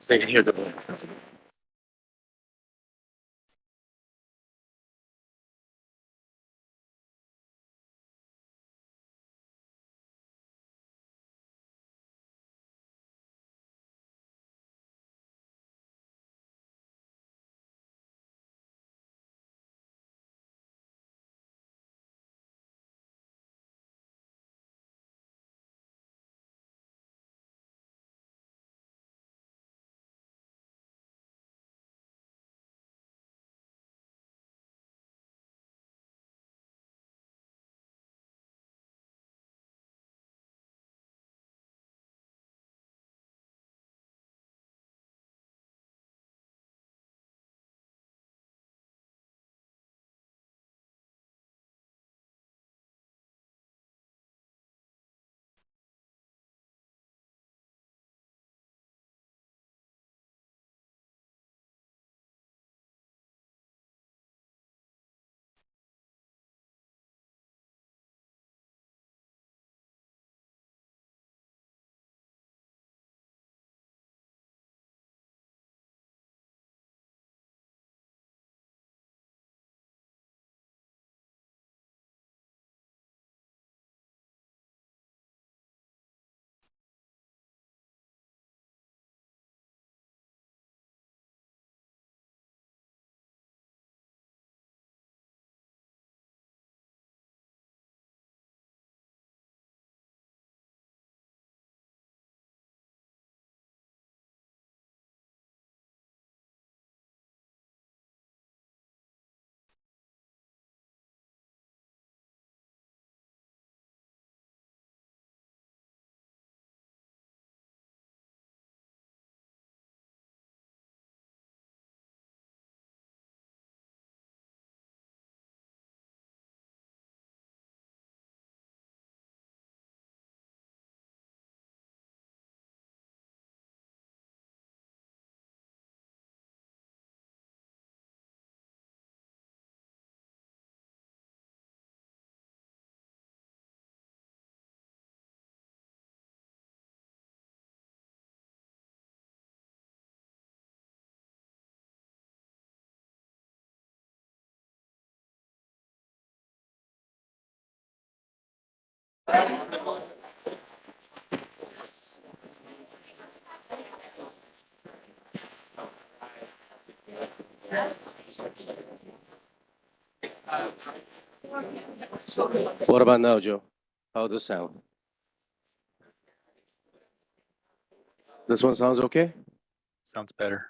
They can hear the. What about now, Joe? How does this sound? This one sounds okay? Sounds better.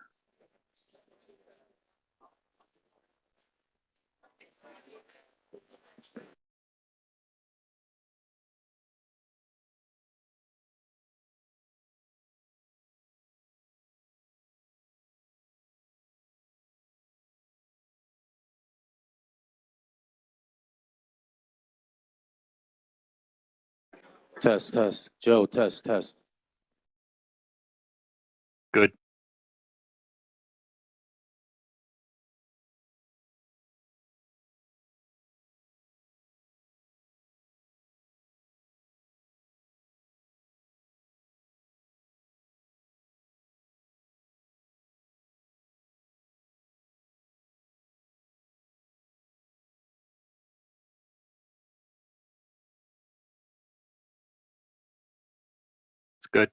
Test, test. Joe, test, test. Good. It's good.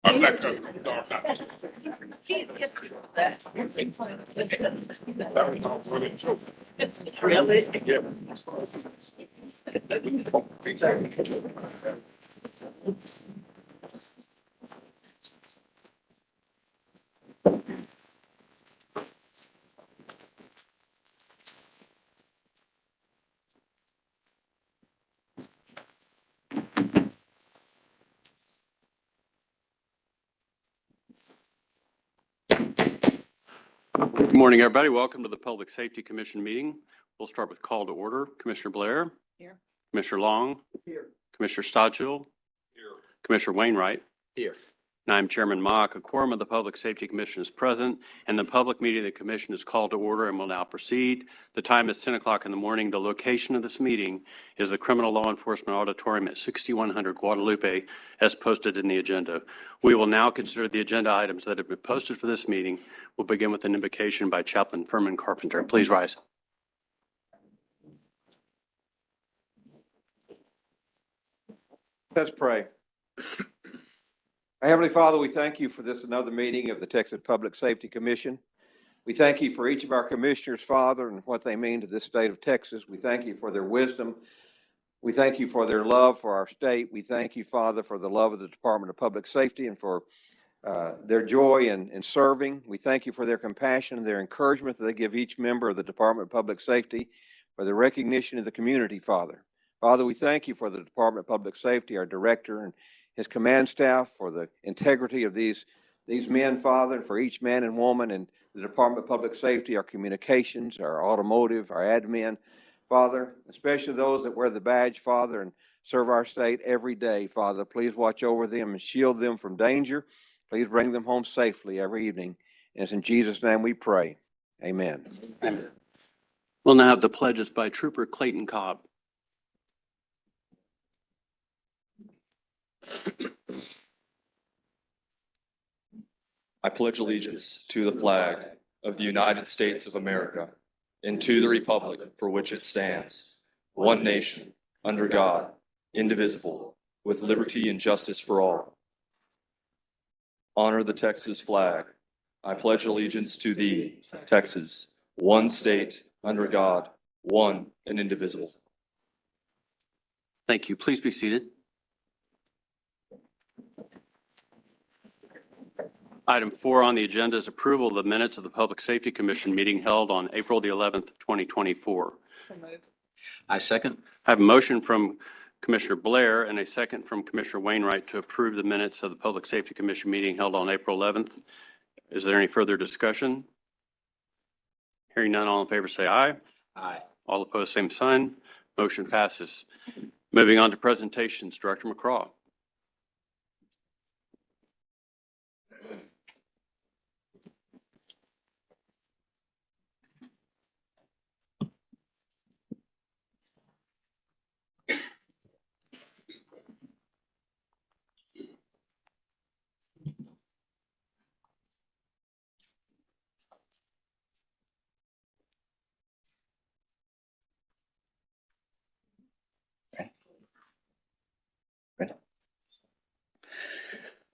Really? Good morning, everybody. Welcome to the Public Safety Commission meeting. We'll start with call to order. Commissioner Blair. Here. Commissioner Long. Here. Commissioner Stodgill. Here. Commissioner Wainwright. Here. And I'm Chairman Mock. A quorum of the Public Safety Commission is present, and the public meeting of the commission is called to order and will now proceed. The time is 10 o'clock in the morning. The location of this meeting is the Criminal Law Enforcement Auditorium at 6100 Guadalupe, as posted in the agenda. We will now consider the agenda items that have been posted for this meeting. We'll begin with an invocation by Chaplain Furman Carpenter. Please rise. Let's pray. Our Heavenly Father, we thank you for this another meeting of the Texas Public Safety Commission. We thank you for each of our commissioners, Father, and what they mean to this state of Texas. We thank you for their wisdom. We thank you for their love for our state. We thank you, Father, for the love of the Department of Public Safety and for their joy in serving. We thank you for their compassion and their encouragement that they give each member of the Department of Public Safety, for the recognition of the community, Father. Father, we thank you for the Department of Public Safety, our director and his command staff, for the integrity of these men, Father, and for each man and woman in the Department of Public Safety, our communications, our automotive, our admin, Father, especially those that wear the badge, Father, and serve our state every day, Father. Please watch over them and shield them from danger. Please bring them home safely every evening. And it's in Jesus' name we pray. Amen. Amen. We'll now have the pledges by Trooper Clayton Cobb. I pledge allegiance to the flag of the United States of America and to the republic for which it stands, one nation, under God, indivisible, with liberty and justice for all. Honor the Texas flag. I pledge allegiance to thee, Texas, one state, under God, one and indivisible. Thank you. Please be seated. Item 4 on the agenda is approval of the minutes of the Public Safety Commission meeting held on April the 11th, 2024. I second. I have a motion from Commissioner Blair and a second from Commissioner Wainwright to approve the minutes of the Public Safety Commission meeting held on April 11th. Is there any further discussion? Hearing none, all in favor say aye. Aye. All opposed, same sign. Motion passes. Moving on to presentations, Director McCraw.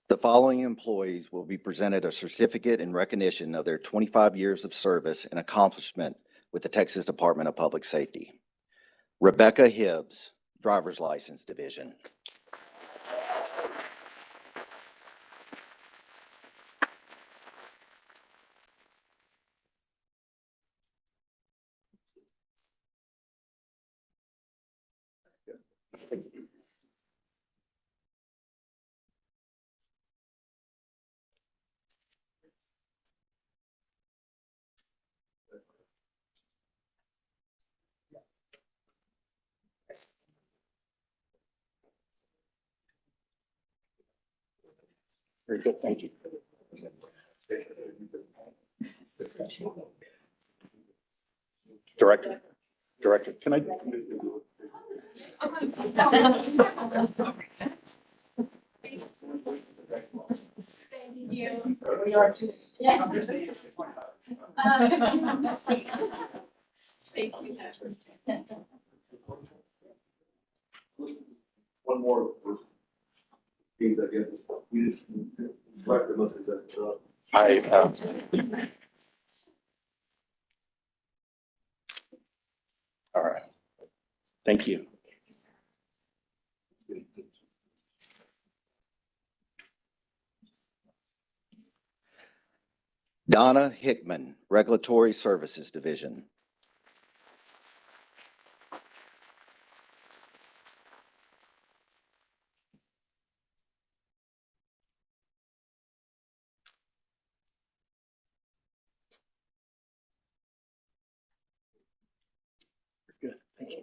The following employees will be presented a certificate in recognition of their 25 years of service and accomplishment with the Texas Department of Public Safety. Rebecca Hibbs, Driver's License Division. Very good, thank you. Director, can I? Thank you. We are too. Yeah. Thank you. One more. I, All right. Thank you. Donna Hickman, Regulatory Services Division. Good. Thank you.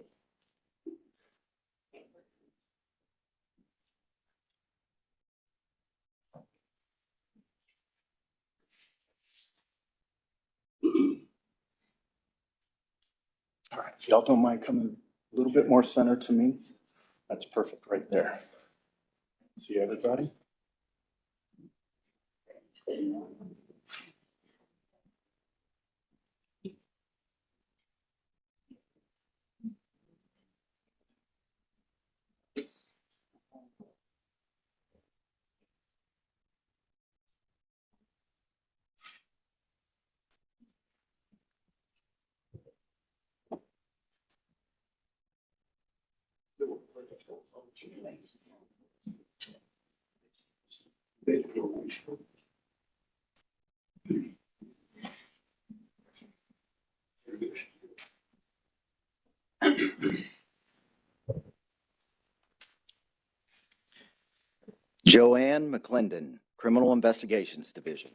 All right. If y'all don't mind coming a little bit more center to me, that's perfect right there. See everybody? Joanne McClendon, Criminal Investigations Division.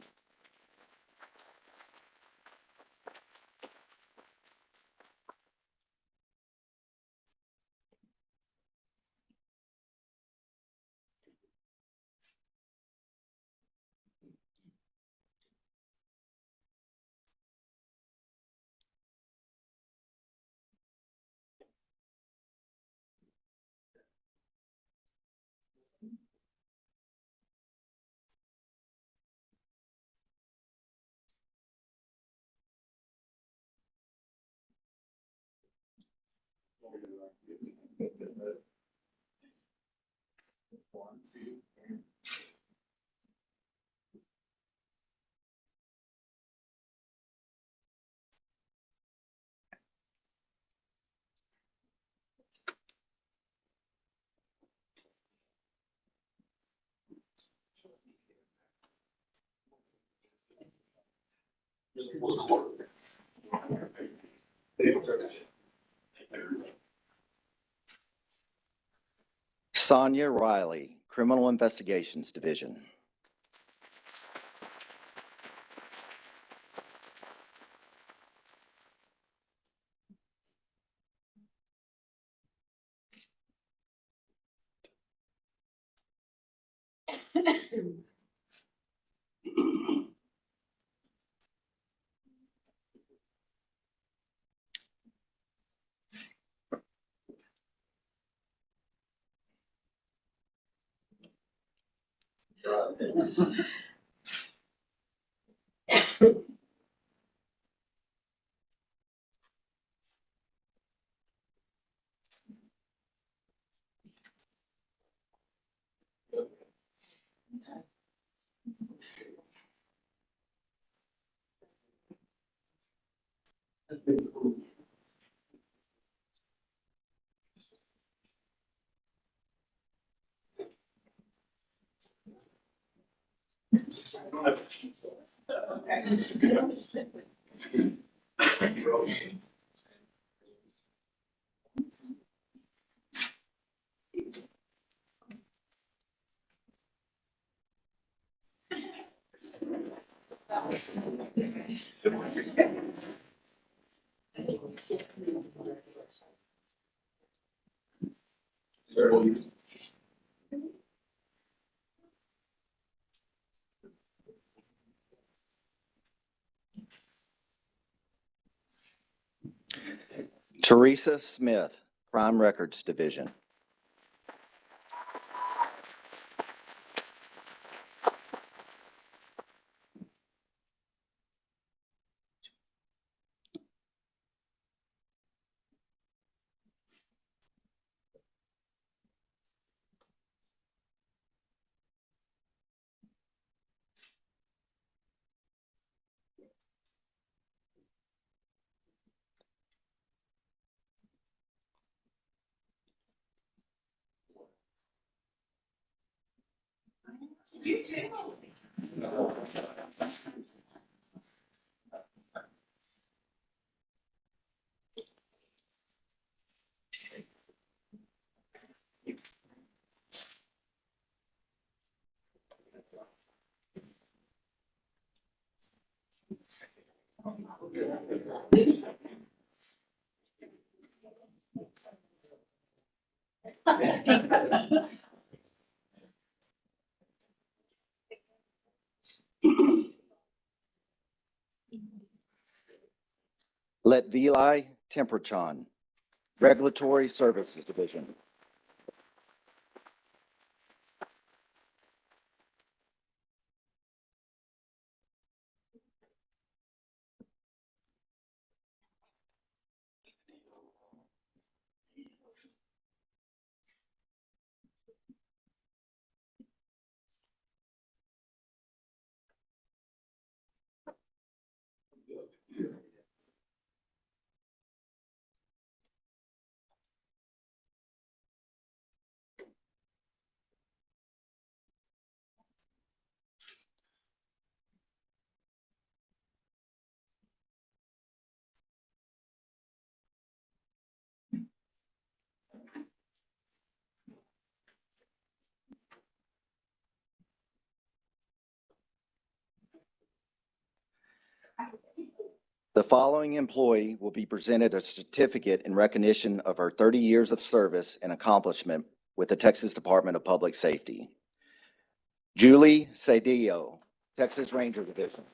Sonia Riley, Criminal Investigations Division. Teresa Smith, Crime Records Division. You too. Let Vili Temperchon, Regulatory Services Division. The following employee will be presented a certificate in recognition of her 30 years of service and accomplishment with the Texas Department of Public Safety. Julie Cedillo, Texas Ranger Division.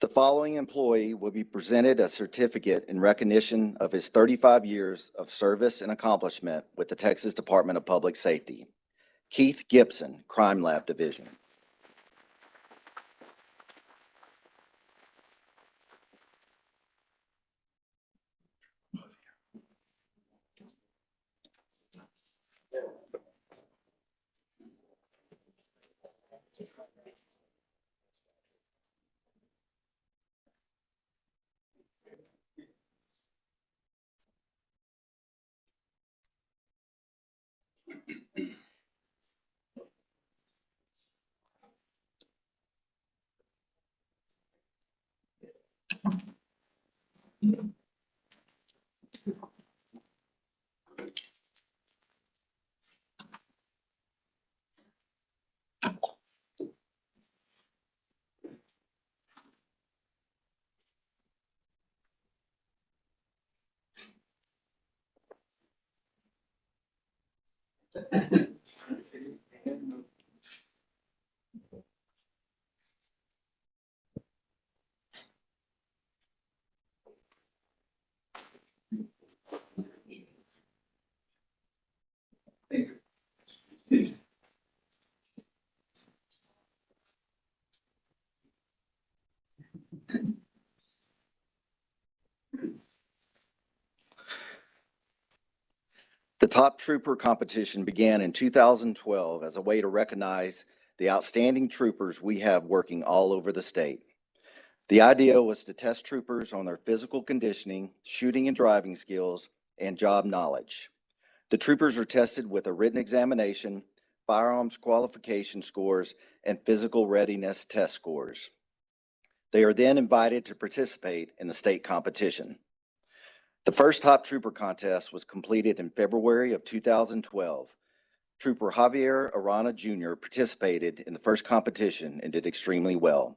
The following employee will be presented a certificate in recognition of his 35 years of service and accomplishment with the Texas Department of Public Safety. Keith Gibson, Crime Lab Division. The Top Trooper competition began in 2012 as a way to recognize the outstanding troopers we have working all over the state. The idea was to test troopers on their physical conditioning, shooting and driving skills, and job knowledge. The troopers are tested with a written examination, firearms qualification scores, and physical readiness test scores. They are then invited to participate in the state competition. The first Top Trooper contest was completed in February of 2012. Trooper Javier Arana Jr. participated in the first competition and did extremely well.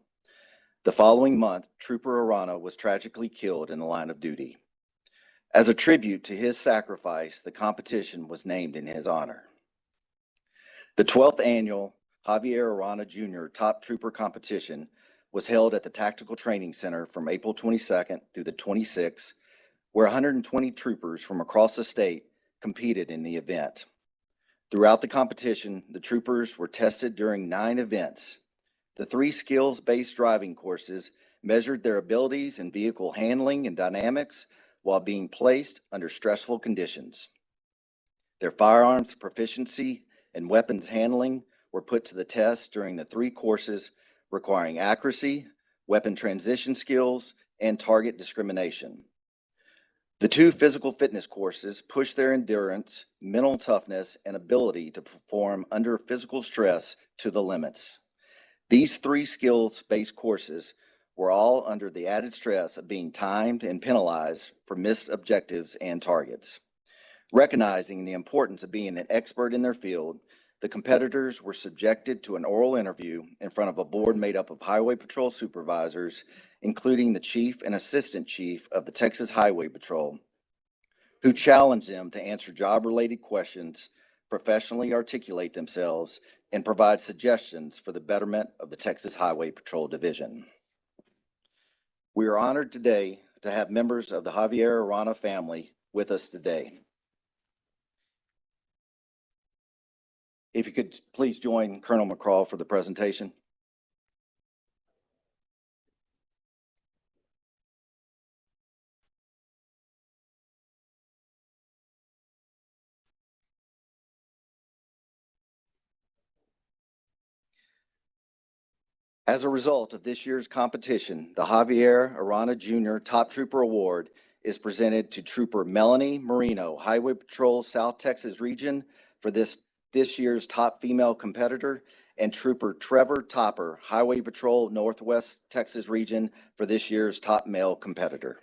The following month, Trooper Arana was tragically killed in the line of duty. As a tribute to his sacrifice, the competition was named in his honor. The 12th annual Javier Arana Jr. Top Trooper competition was held at the Tactical Training Center from April 22nd through the 26th, where 120 troopers from across the state competed in the event. Throughout the competition, the troopers were tested during 9 events. The 3 skills-based driving courses measured their abilities in vehicle handling and dynamics while being placed under stressful conditions. Their firearms proficiency and weapons handling were put to the test during the 3 courses requiring accuracy, weapon transition skills, and target discrimination. The 2 physical fitness courses pushed their endurance, mental toughness, and ability to perform under physical stress to the limits. These 3 skills-based courses were all under the added stress of being timed and penalized for missed objectives and targets. Recognizing the importance of being an expert in their field, the competitors were subjected to an oral interview in front of a board made up of Highway Patrol supervisors, including the chief and assistant chief of the Texas Highway Patrol, who challenged them to answer job-related questions, professionally articulate themselves, and provide suggestions for the betterment of the Texas Highway Patrol Division. We are honored today to have members of the Javier Arana family with us today. If you could please join Colonel McCraw for the presentation. As a result of this year's competition, the Javier Arana Jr. Top Trooper Award is presented to Trooper Melanie Marino, Highway Patrol South Texas Region, for this year's top female competitor, and Trooper Trevor Topper, Highway Patrol Northwest Texas Region, for this year's top male competitor.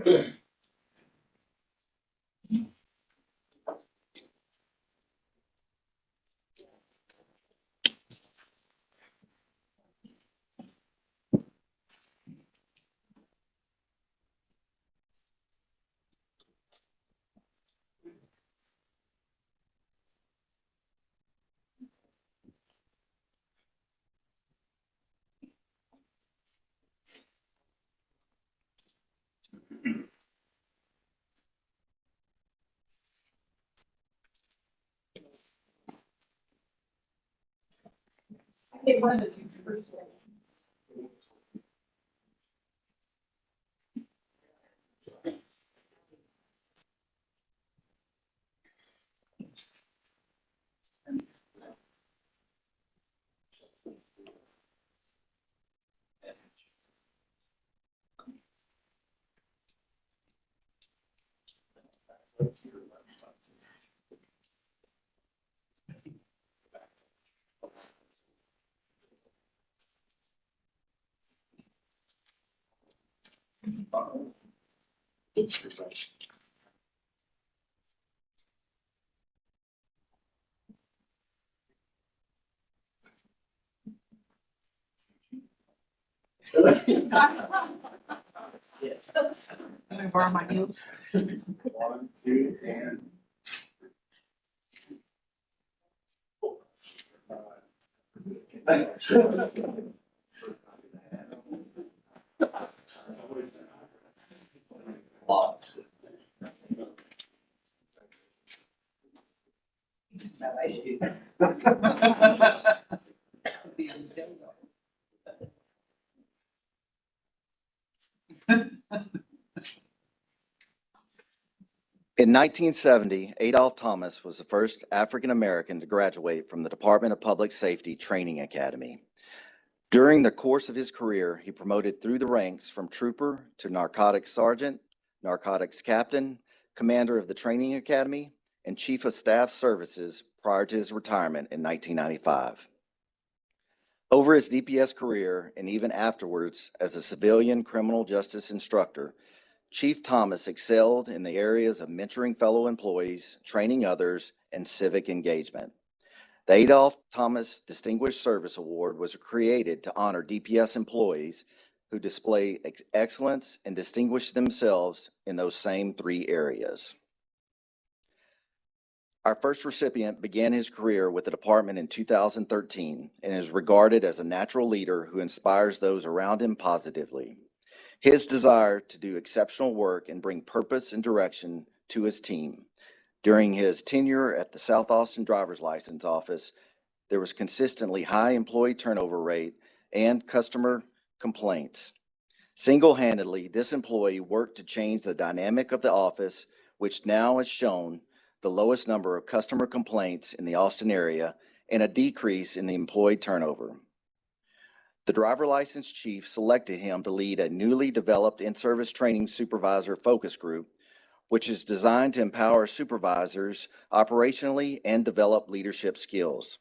Let me borrow my heels. 1, 2, and. In 1970, Adolph Thomas was the first African American to graduate from the Department of Public Safety Training Academy. During the course of his career, he promoted through the ranks from trooper to narcotics sergeant, narcotics captain, commander of the training academy, and chief of staff services prior to his retirement in 1995. Over his DPS career and even afterwards as a civilian criminal justice instructor, Chief Thomas excelled in the areas of mentoring fellow employees, training others, and civic engagement. The Adolph Thomas Distinguished Service Award was created to honor DPS employees who display excellence and distinguish themselves in those same 3 areas. Our first recipient began his career with the department in 2013 and is regarded as a natural leader who inspires those around him positively. His desire to do exceptional work and bring purpose and direction to his team. During his tenure at the South Austin Driver's License Office, there was consistently high employee turnover rate and customer complaints. Single-handedly, this employee worked to change the dynamic of the office, which now has shown the lowest number of customer complaints in the Austin area and a decrease in the employee turnover. The driver license chief selected him to lead a newly developed in-service training supervisor focus group, which is designed to empower supervisors operationally and develop leadership skills.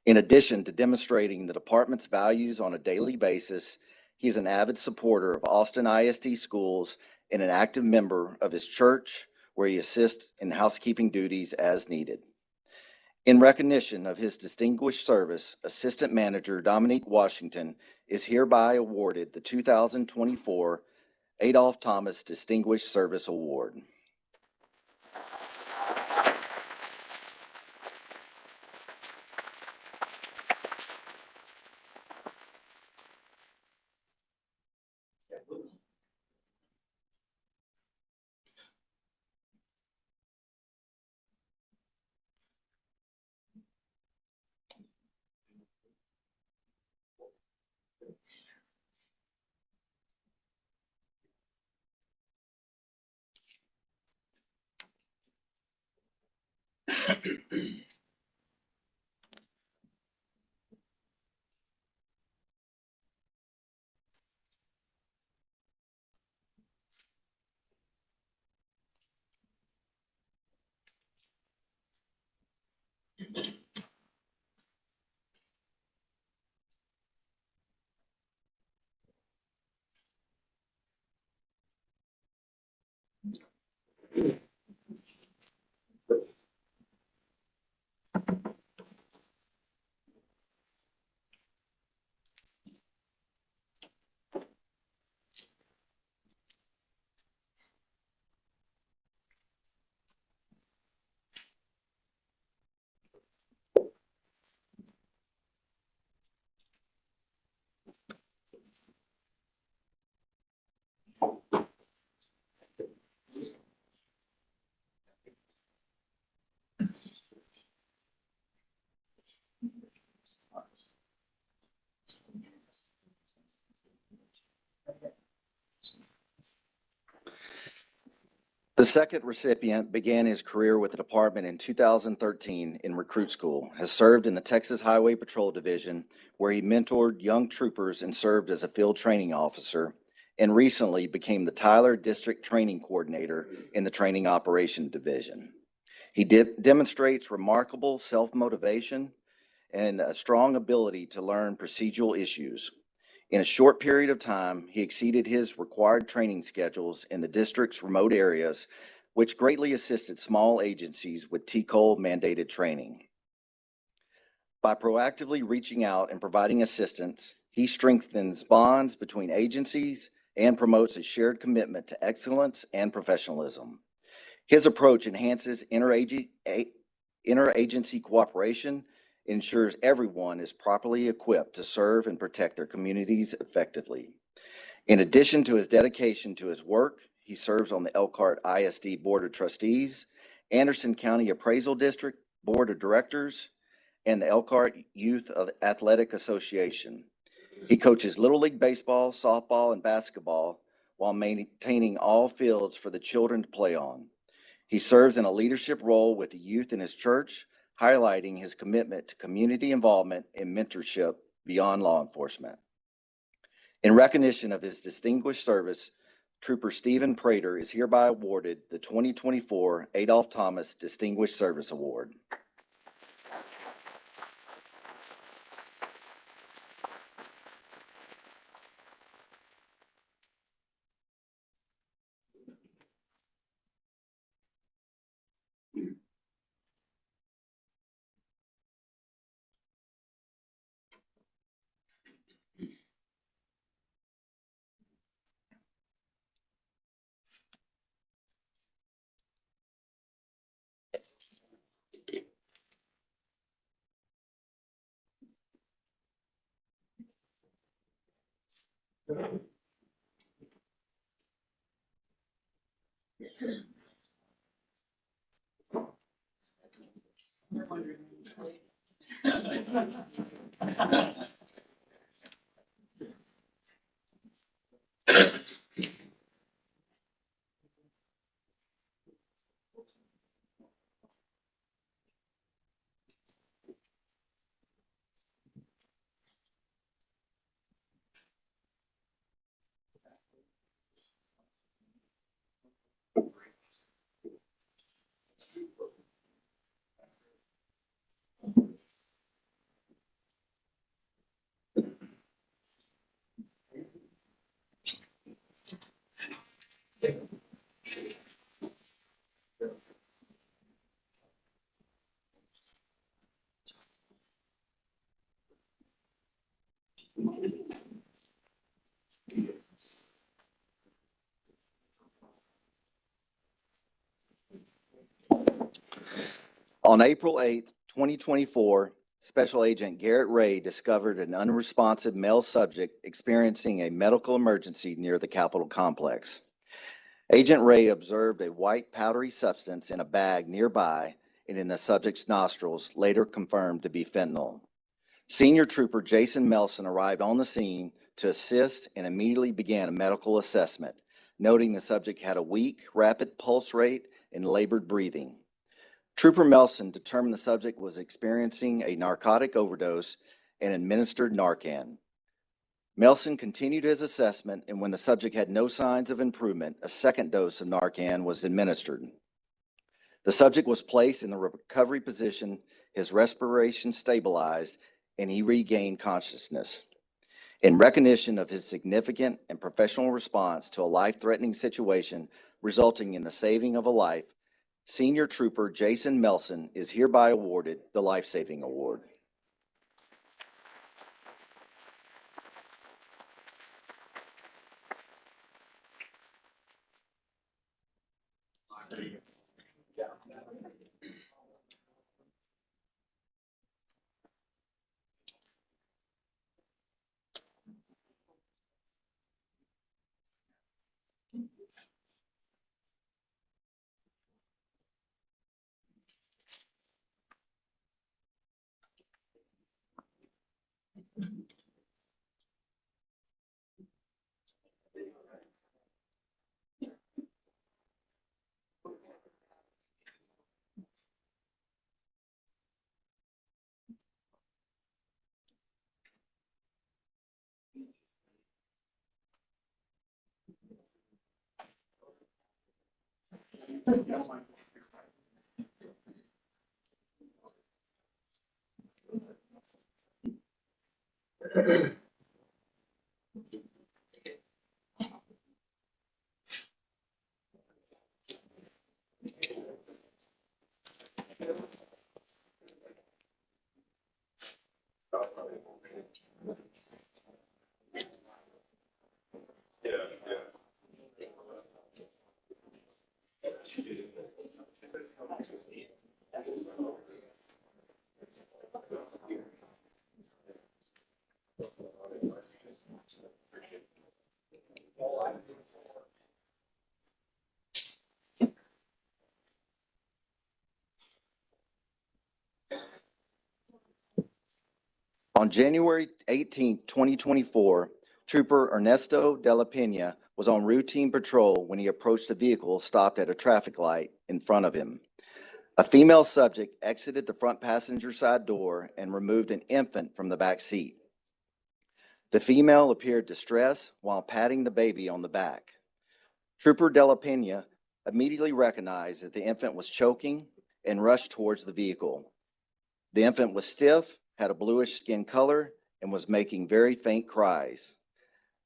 In addition to demonstrating the department's values on a daily basis, he is an avid supporter of Austin ISD schools and an active member of his church, where he assists in housekeeping duties as needed. In recognition of his distinguished service, Assistant Manager Dominique Washington is hereby awarded the 2024 Adolph Thomas Distinguished Service Award. The second recipient began his career with the department in 2013 in recruit school, has served in the Texas Highway Patrol Division, where he mentored young troopers and served as a field training officer, and recently became the Tyler District Training Coordinator in the Training Operation Division. He demonstrates remarkable self-motivation and a strong ability to learn procedural issues. In a short period of time, he exceeded his required training schedules in the district's remote areas, which greatly assisted small agencies with TCOL mandated training. By proactively reaching out and providing assistance, he strengthens bonds between agencies and promotes a shared commitment to excellence and professionalism. His approach enhances interagency cooperation, ensures everyone is properly equipped to serve and protect their communities effectively. In addition to his dedication to his work, he serves on the Elkhart ISD Board of Trustees, Anderson County Appraisal District Board of Directors, and the Elkhart Youth Athletic Association. He coaches Little League baseball, softball, and basketball while maintaining all fields for the children to play on. He serves in a leadership role with the youth in his church, highlighting his commitment to community involvement and mentorship beyond law enforcement. In recognition of his distinguished service, Trooper Stephen Prater is hereby awarded the 2024 Adolph Thomas Distinguished Service Award. On April 8, 2024, Special Agent Garrett Ray discovered an unresponsive male subject experiencing a medical emergency near the Capitol complex. Agent Ray observed a white powdery substance in a bag nearby and in the subject's nostrils, later confirmed to be fentanyl. Senior Trooper Jason Melson arrived on the scene to assist and immediately began a medical assessment, noting the subject had a weak, rapid pulse rate and labored breathing. Trooper Melson determined the subject was experiencing a narcotic overdose and administered Narcan. Melson continued his assessment, and when the subject had no signs of improvement, a second dose of Narcan was administered. The subject was placed in the recovery position, his respiration stabilized, and he regained consciousness. In recognition of his significant and professional response to a life-threatening situation, resulting in the saving of a life, Senior Trooper Jason Melson is hereby awarded the Life Saving Award. On January 18th, 2024, Trooper Ernesto de la Pena was on routine patrol when he approached a vehicle stopped at a traffic light in front of him. A female subject exited the front passenger side door and removed an infant from the back seat. The female appeared distressed while patting the baby on the back. Trooper de la Pena immediately recognized that the infant was choking and rushed towards the vehicle. The infant was stiff, had a bluish skin color, and was making very faint cries.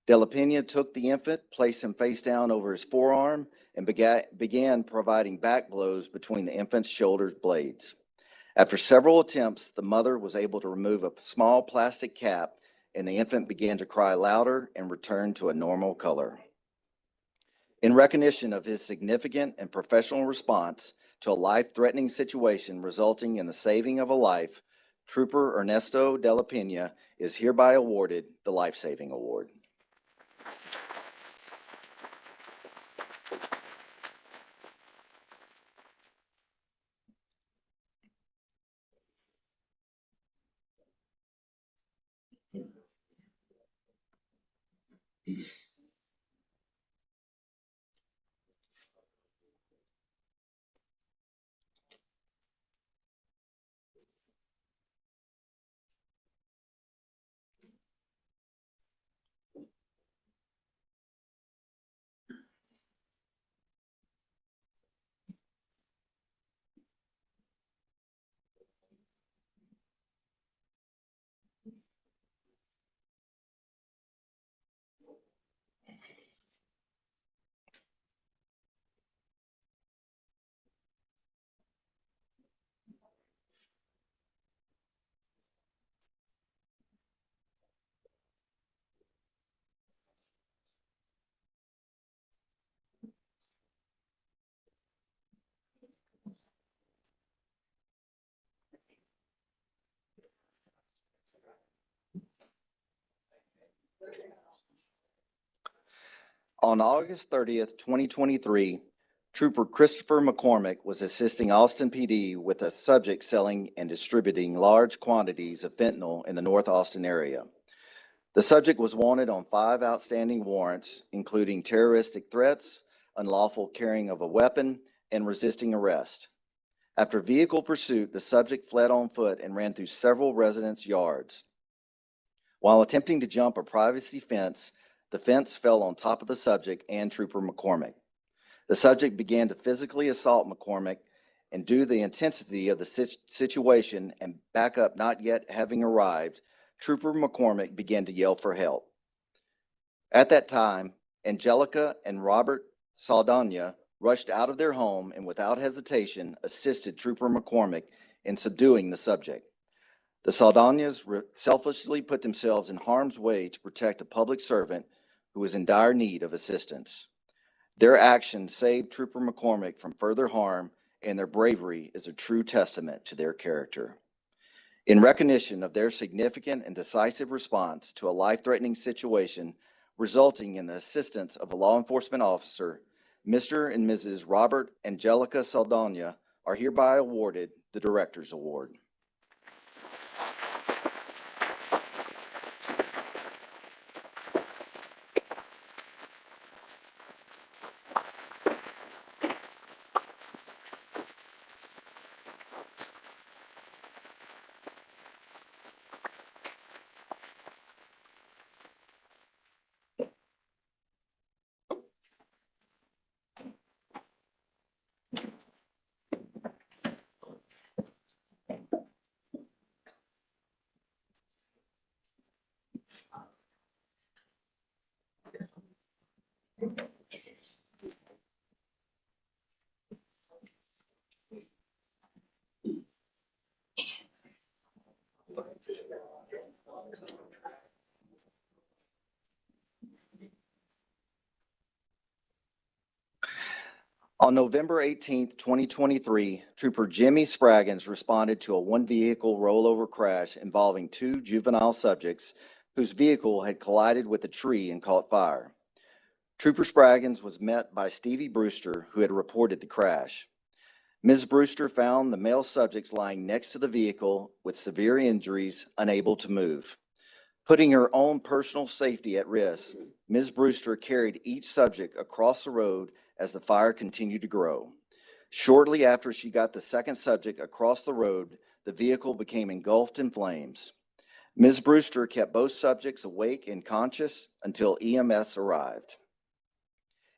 De la Pena took the infant, placed him face down over his forearm, and began providing back blows between the infant's shoulder blades. After several attempts, the mother was able to remove a small plastic cap, and the infant began to cry louder and return to a normal color. In recognition of his significant and professional response to a life-threatening situation resulting in the saving of a life, Trooper Ernesto de la Pena is hereby awarded the Life Saving Award. On August 30th, 2023, Trooper Christopher McCormick was assisting Austin PD with a subject selling and distributing large quantities of fentanyl in the North Austin area. The subject was wanted on 5 outstanding warrants, including terroristic threats, unlawful carrying of a weapon, and resisting arrest. After vehicle pursuit, the subject fled on foot and ran through several residents' yards. While attempting to jump a privacy fence, the fence fell on top of the subject and Trooper McCormick. The subject began to physically assault McCormick, and due to the intensity of the situation and backup not yet having arrived, Trooper McCormick began to yell for help. At that time, Angelica and Robert Saldana rushed out of their home and without hesitation assisted Trooper McCormick in subduing the subject. The Saldanias selfishly put themselves in harm's way to protect a public servant who was in dire need of assistance. Their action saved Trooper McCormick from further harm, and their bravery is a true testament to their character. In recognition of their significant and decisive response to a life-threatening situation resulting in the assistance of a law enforcement officer, Mr. and Mrs. Robert Angelica Saldana are hereby awarded the Director's Award. On November 18th, 2023, Trooper Jimmy Spraggins responded to a one-vehicle rollover crash involving two juvenile subjects whose vehicle had collided with a tree and caught fire. Trooper Spraggins was met by Stevie Brewster, who had reported the crash. Ms. Brewster found the male subjects lying next to the vehicle with severe injuries, unable to move. Putting her own personal safety at risk, Ms. Brewster carried each subject across the road as the fire continued to grow. Shortly after she got the second subject across the road, the vehicle became engulfed in flames. Ms. Brewster kept both subjects awake and conscious until EMS arrived.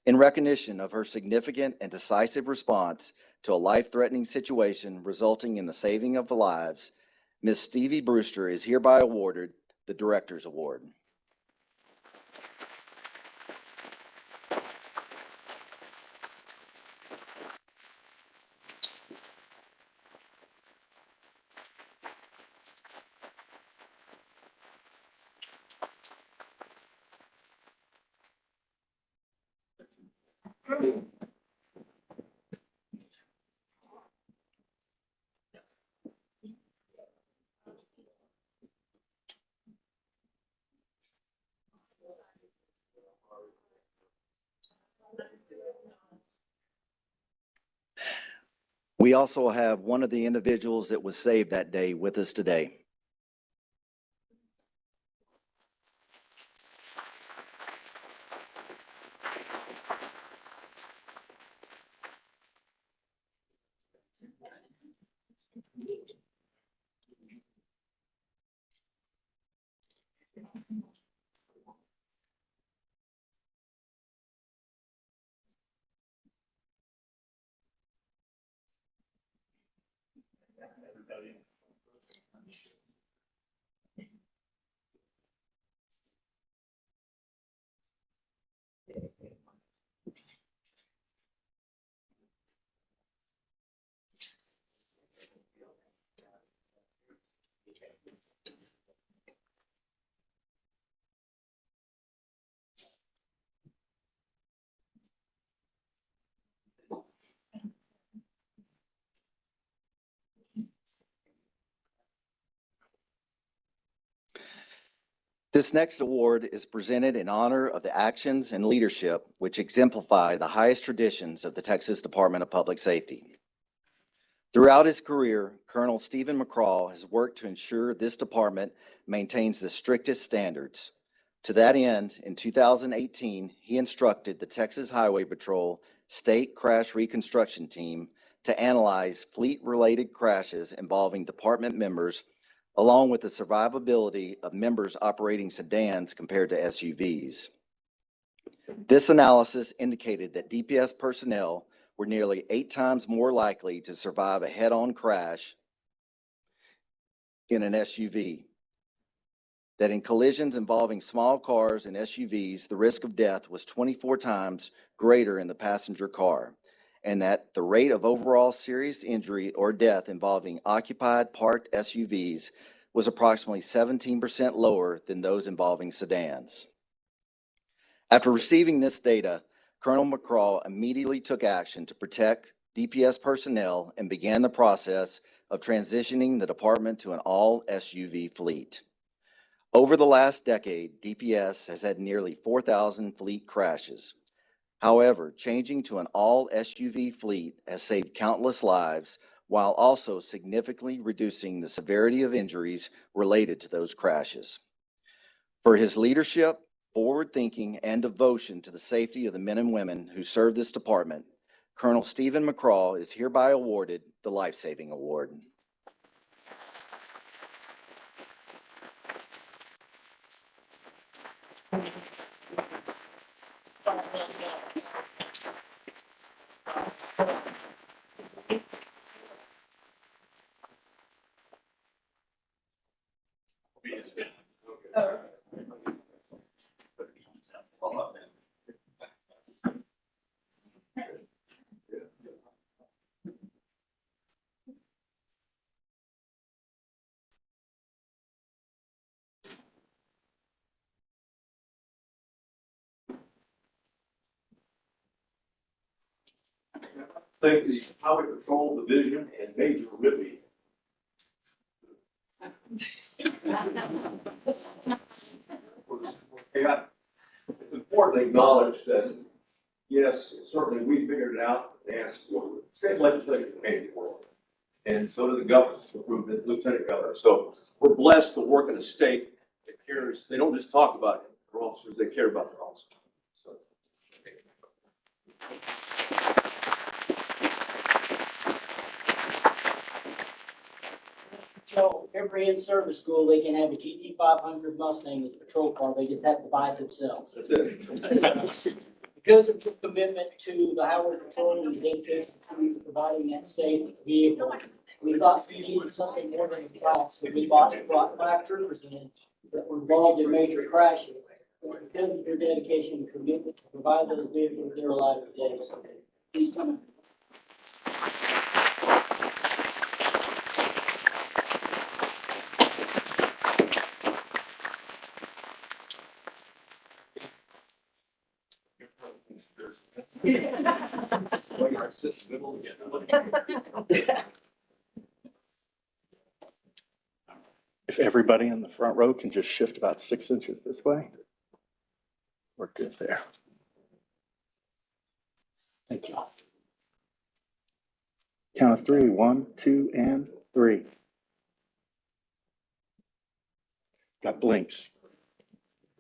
In recognition of her significant and decisive response to a life-threatening situation resulting in the saving of lives, Ms. Stevie Brewster is hereby awarded the Director's Award. We also have one of the individuals that was saved that day with us today. This next award is presented in honor of the actions and leadership which exemplify the highest traditions of the Texas Department of Public Safety. Throughout his career, Colonel Stephen McCraw has worked to ensure this department maintains the strictest standards. To that end, in 2018, he instructed the Texas Highway Patrol State Crash Reconstruction Team to analyze fleet-related crashes involving department members, along with the survivability of members operating sedans compared to SUVs. This analysis indicated that DPS personnel were nearly 8 times more likely to survive a head-on crash in an SUV. That in collisions involving small cars and SUVs, the risk of death was 24 times greater in the passenger car. and that the rate of overall serious injury or death involving occupied parked SUVs was approximately 17% lower than those involving sedans. After receiving this data, Colonel McCraw immediately took action to protect DPS personnel and began the process of transitioning the department to an all SUV fleet. Over the last decade, DPS has had nearly 4,000 fleet crashes. However, changing to an all SUV fleet has saved countless lives while also significantly reducing the severity of injuries related to those crashes. For his leadership, forward thinking, and devotion to the safety of the men and women who serve this department, Colonel Stephen McCraw is hereby awarded the Life Saving Award. Thank the Highway Patrol Division and Major Rippey. Yeah, it's important to acknowledge that, yes, certainly we figured it out and asked for it. State legislature paid for it. And so did the governor, approved it, Lieutenant Governor. So we're blessed to work in a state that cares. They don't just talk about their officers, they care about their officers. So. So every in-service school, they can have a GT 500 Mustang as a patrol car. They just have to buy it themselves. That's it. Because of the commitment to the highway patrol and the dedication to providing that safe vehicle, we thought we needed something more than a plaque. So we brought 5 troopers in that were involved in major crashes. And because of their dedication and commitment to provide those vehicles, they're alive today. So please come. If everybody in the front row can just shift about 6 inches this way, we're good there. Thank you. Count of 3, 1, 2, and 3. Got blinks.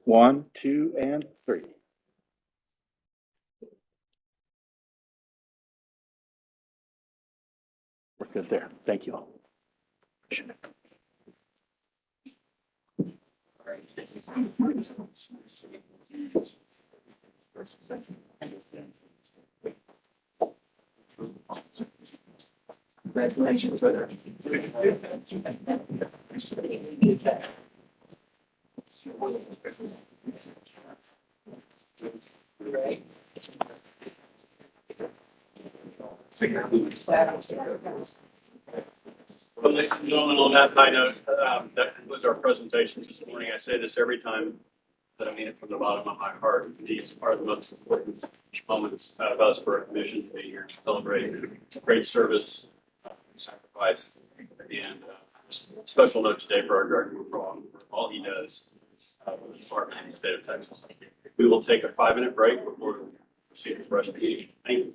1, 2, and 3. We're good there. Thank you all. Appreciate it. Congratulations, brother. Well, ladies and gentlemen, on that high note, that concludes our presentations this morning. I say this every time, but I mean it from the bottom of my heart. These are the most important moments of us for a commission to be here to celebrate great service, sacrifice, and special note today for our Director for all he does for the department in the state of Texas. We will take a 5-minute break before we proceed with the rest of the meeting. Thank you.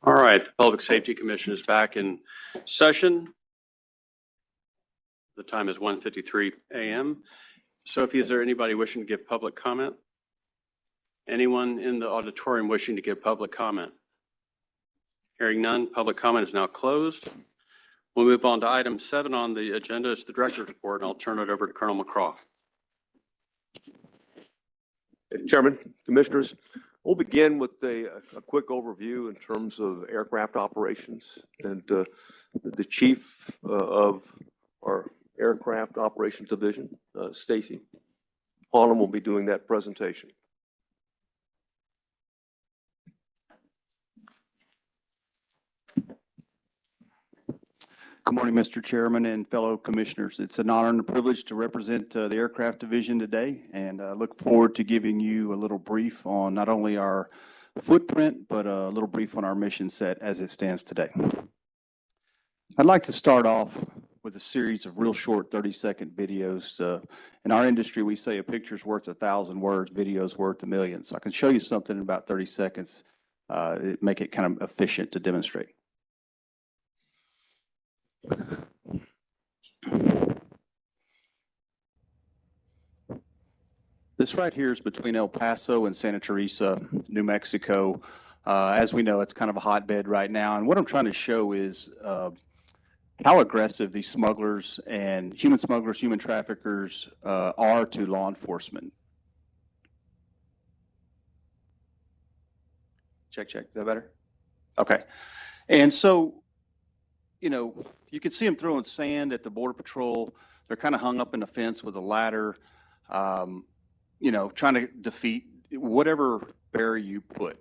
All right, the Public Safety Commission is back in session. The time is 1:53 a.m. Sophie, is there anybody wishing to give public comment? Anyone in the auditorium wishing to give public comment? Hearing none, public comment is now closed. We'll move on to item 7 on the agenda. It's the director's report, and I'll turn it over to Colonel McCraw. Chairman, Commissioners, we'll begin with a quick overview in terms of aircraft operations. And the chief of our Aircraft Operations Division, Stacy Harlan, will be doing that presentation. Good morning, Mr. Chairman and fellow commissioners. It's an honor and a privilege to represent the Aircraft Division today, and I look forward to giving you a little brief on not only our footprint, but a little brief on our mission set as it stands today. I'd like to start off with a series of real short 30-second videos. In our industry, we say a picture's worth 1,000 words, video's worth 1,000,000. So I can show you something in about 30 seconds, make it kind of efficient to demonstrate. This right here is between El Paso and Santa Teresa, New Mexico. As we know, it's kind of a hotbed right now. And what I'm trying to show is how aggressive these smugglers and human smugglers, human traffickers are to law enforcement. Check, check. Is that better? Okay. And so, you know, you can see them throwing sand at the Border Patrol. They're kind of hung up in the fence with a ladder, you know, trying to defeat whatever barrier you put.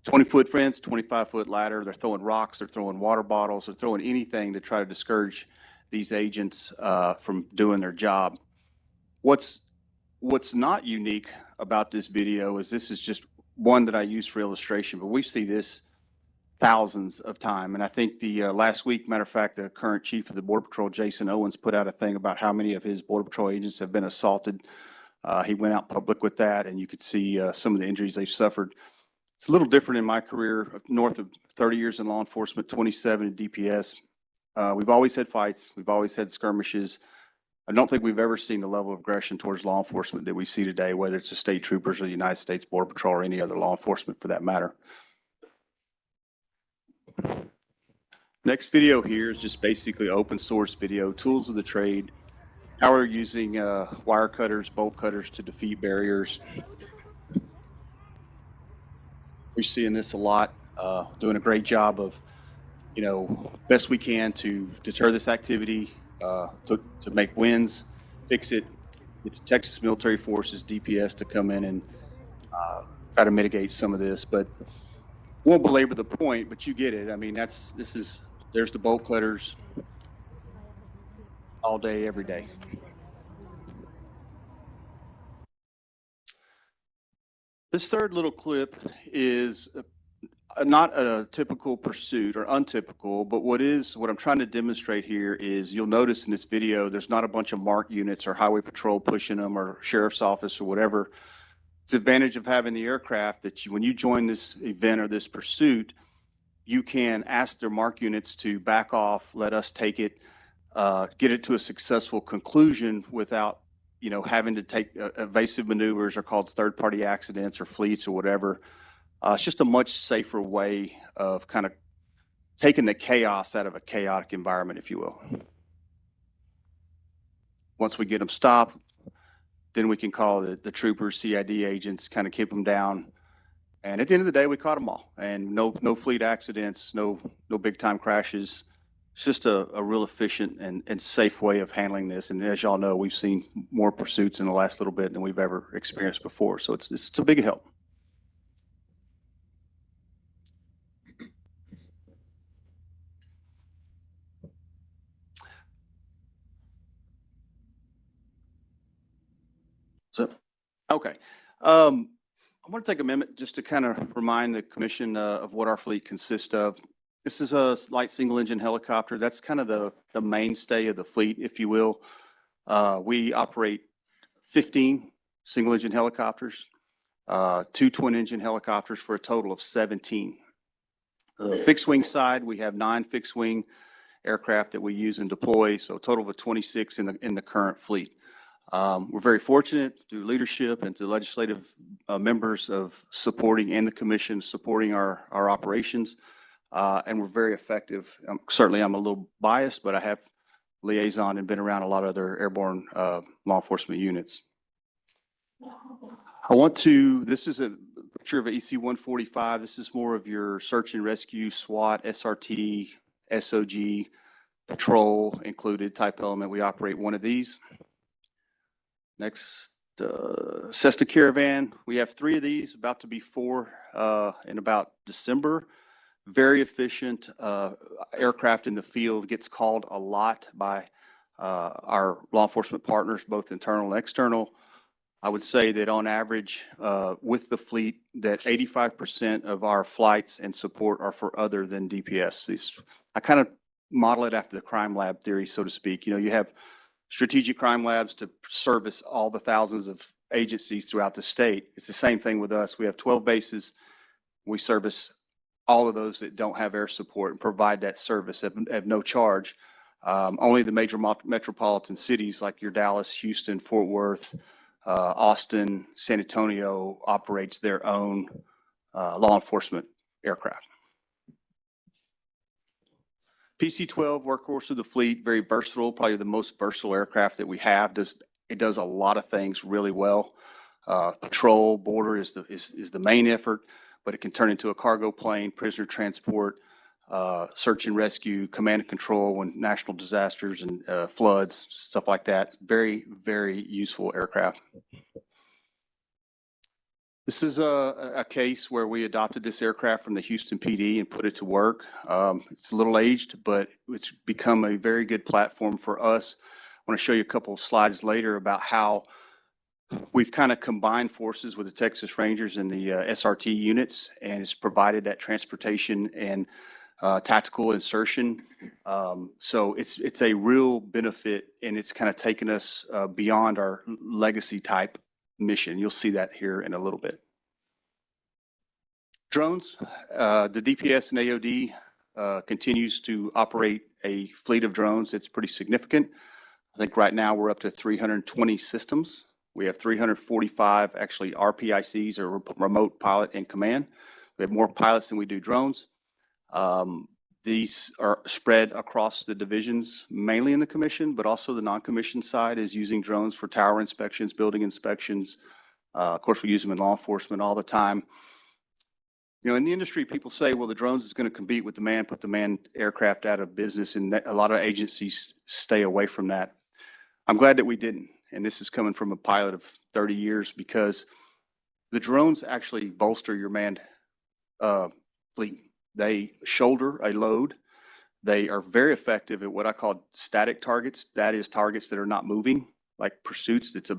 20-foot fence, 25-foot ladder. They're throwing rocks. They're throwing water bottles. They're throwing anything to try to discourage these agents from doing their job. What's not unique about this video is this is just one that I use for illustration, but we see this thousands of times. And I think the last week, matter of fact, the current chief of the Border Patrol, Jason Owens, put out a thing about how many of his Border Patrol agents have been assaulted. He went out public with that, and you could see some of the injuries they've suffered. It's a little different in my career, north of 30 years in law enforcement, 27 in DPS. We've always had fights. We've always had skirmishes. I don't think we've ever seen the level of aggression towards law enforcement that we see today, whether it's the state troopers or the United States Border Patrol or any other law enforcement for that matter. Next video here is just basically open source video, tools of the trade, how we're using wire cutters, bolt cutters to defeat barriers. We're seeing this a lot, doing a great job of, you know, best we can to deter this activity, to make wins, fix it, get the Texas Military Forces, DPS to come in and try to mitigate some of this. But won't belabor the point, but you get it. I mean, there's the bolt cutters all day, every day. This third little clip is not a typical pursuit or untypical, but what I'm trying to demonstrate here is you'll notice in this video, there's not a bunch of MARC units or highway patrol pushing them or sheriff's office or whatever. It's the advantage of having the aircraft that when you join this event or this pursuit, you can ask their MARC units to back off, let us take it, get it to a successful conclusion without, you know, having to take evasive maneuvers or called third-party accidents or fleets or whatever. It's just a much safer way of kind of taking the chaos out of a chaotic environment, if you will. Once we get them stopped, then we can call the troopers, CID agents, kind of keep them down. And at the end of the day, we caught them all. And no fleet accidents, no big-time crashes. It's just a real efficient and safe way of handling this. And as y'all know, we've seen more pursuits in the last little bit than we've ever experienced before. So it's a big help. Okay. I want to take a minute just to kind of remind the commission of what our fleet consists of. This is a light single engine helicopter. That's kind of the mainstay of the fleet, if you will. We operate 15 single engine helicopters, 2 twin engine helicopters for a total of 17. The fixed wing side, we have 9 fixed wing aircraft that we use and deploy, so a total of 26 in the current fleet. We're very fortunate through leadership and to legislative members of supporting and the commission supporting our operations. And we're very effective. Certainly I'm a little biased, but I have liaison and been around a lot of other airborne law enforcement units. This is a picture of an EC-145. This is more of your search and rescue, SWAT, SRT, SOG, patrol included type element. We operate one of these. Next, Cessna Caravan. We have 3 of these, about to be 4 in about December. Very efficient aircraft in the field, gets called a lot by our law enforcement partners, both internal and external. I would say that on average, with the fleet, that 85% of our flights and support are for other than DPS. I kind of model it after the crime lab theory, so to speak. You know, you have strategic crime labs to service all the thousands of agencies throughout the state. It's the same thing with us. We have 12 bases. We service all of those that don't have air support and provide that service at no charge. Only the major metropolitan cities like your Dallas, Houston, Fort Worth, Austin, San Antonio operates their own law enforcement aircraft. PC-12, workhorse of the fleet, very versatile, probably the most versatile aircraft that we have. It does a lot of things really well. Patrol, border is the main effort, but it can turn into a cargo plane, prisoner transport, search and rescue, command and control when national disasters and floods, stuff like that. Very, very useful aircraft. This is a case where we adopted this aircraft from the Houston PD and put it to work. It's a little aged, but it's become a very good platform for us. I want to show you a couple of slides later about how we've kind of combined forces with the Texas Rangers and the SRT units, and it's provided that transportation and tactical insertion. So it's a real benefit, and it's kind of taken us beyond our legacy type mission. You'll see that here in a little bit. Drones, the DPS and AOD continues to operate a fleet of drones. It's pretty significant. I think right now we're up to 320 systems. We have 345 actually RPICs, or remote pilot and command. We have more pilots than we do drones. These are spread across the divisions, mainly in the commission, but also the non-commissioned side is using drones for tower inspections, building inspections. Of course, we use them in law enforcement all the time. You know, in the industry, people say, well, the drones is going to compete with the manned, put the manned aircraft out of business, and a lot of agencies stay away from that. I'm glad that we didn't, and this is coming from a pilot of 30 years, because the drones actually bolster your manned fleet. They shoulder a load. They are very effective at what I call static targets. That is targets that are not moving, like pursuits. It's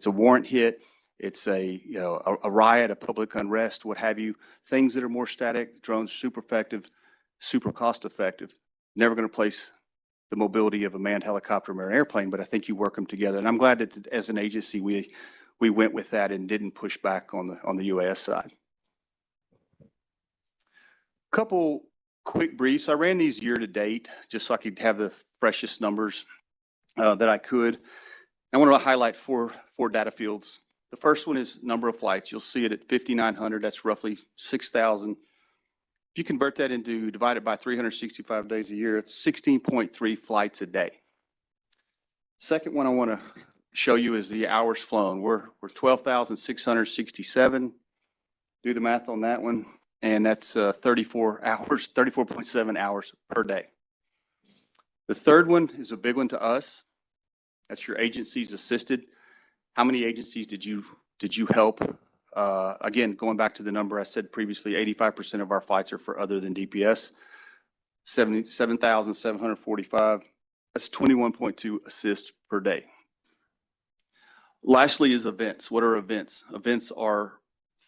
a warrant hit. It's a riot, a public unrest, what have you. Things that are more static. The drones super effective, super cost effective. Never going to place the mobility of a manned helicopter or an airplane, but I think you work them together. And I'm glad that as an agency we went with that and didn't push back on the UAS side. Couple quick briefs. I ran these year to date just so I could have the freshest numbers that I could. I want to highlight four data fields. The first one is number of flights. You'll see it at 5,900. That's roughly 6,000. If you convert that into divided by 365 days a year, it's 16.3 flights a day. Second one I want to show you is the hours flown. We're 12,667. Do the math on that one. And that's 34.7 hours per day. The third one is a big one to us. That's your agencies assisted. How many agencies did you help? Again, going back to the number I said previously, 85% of our flights are for other than DPS. 77,745. That's 21.2 assists per day. Lastly is events. What are events? Events are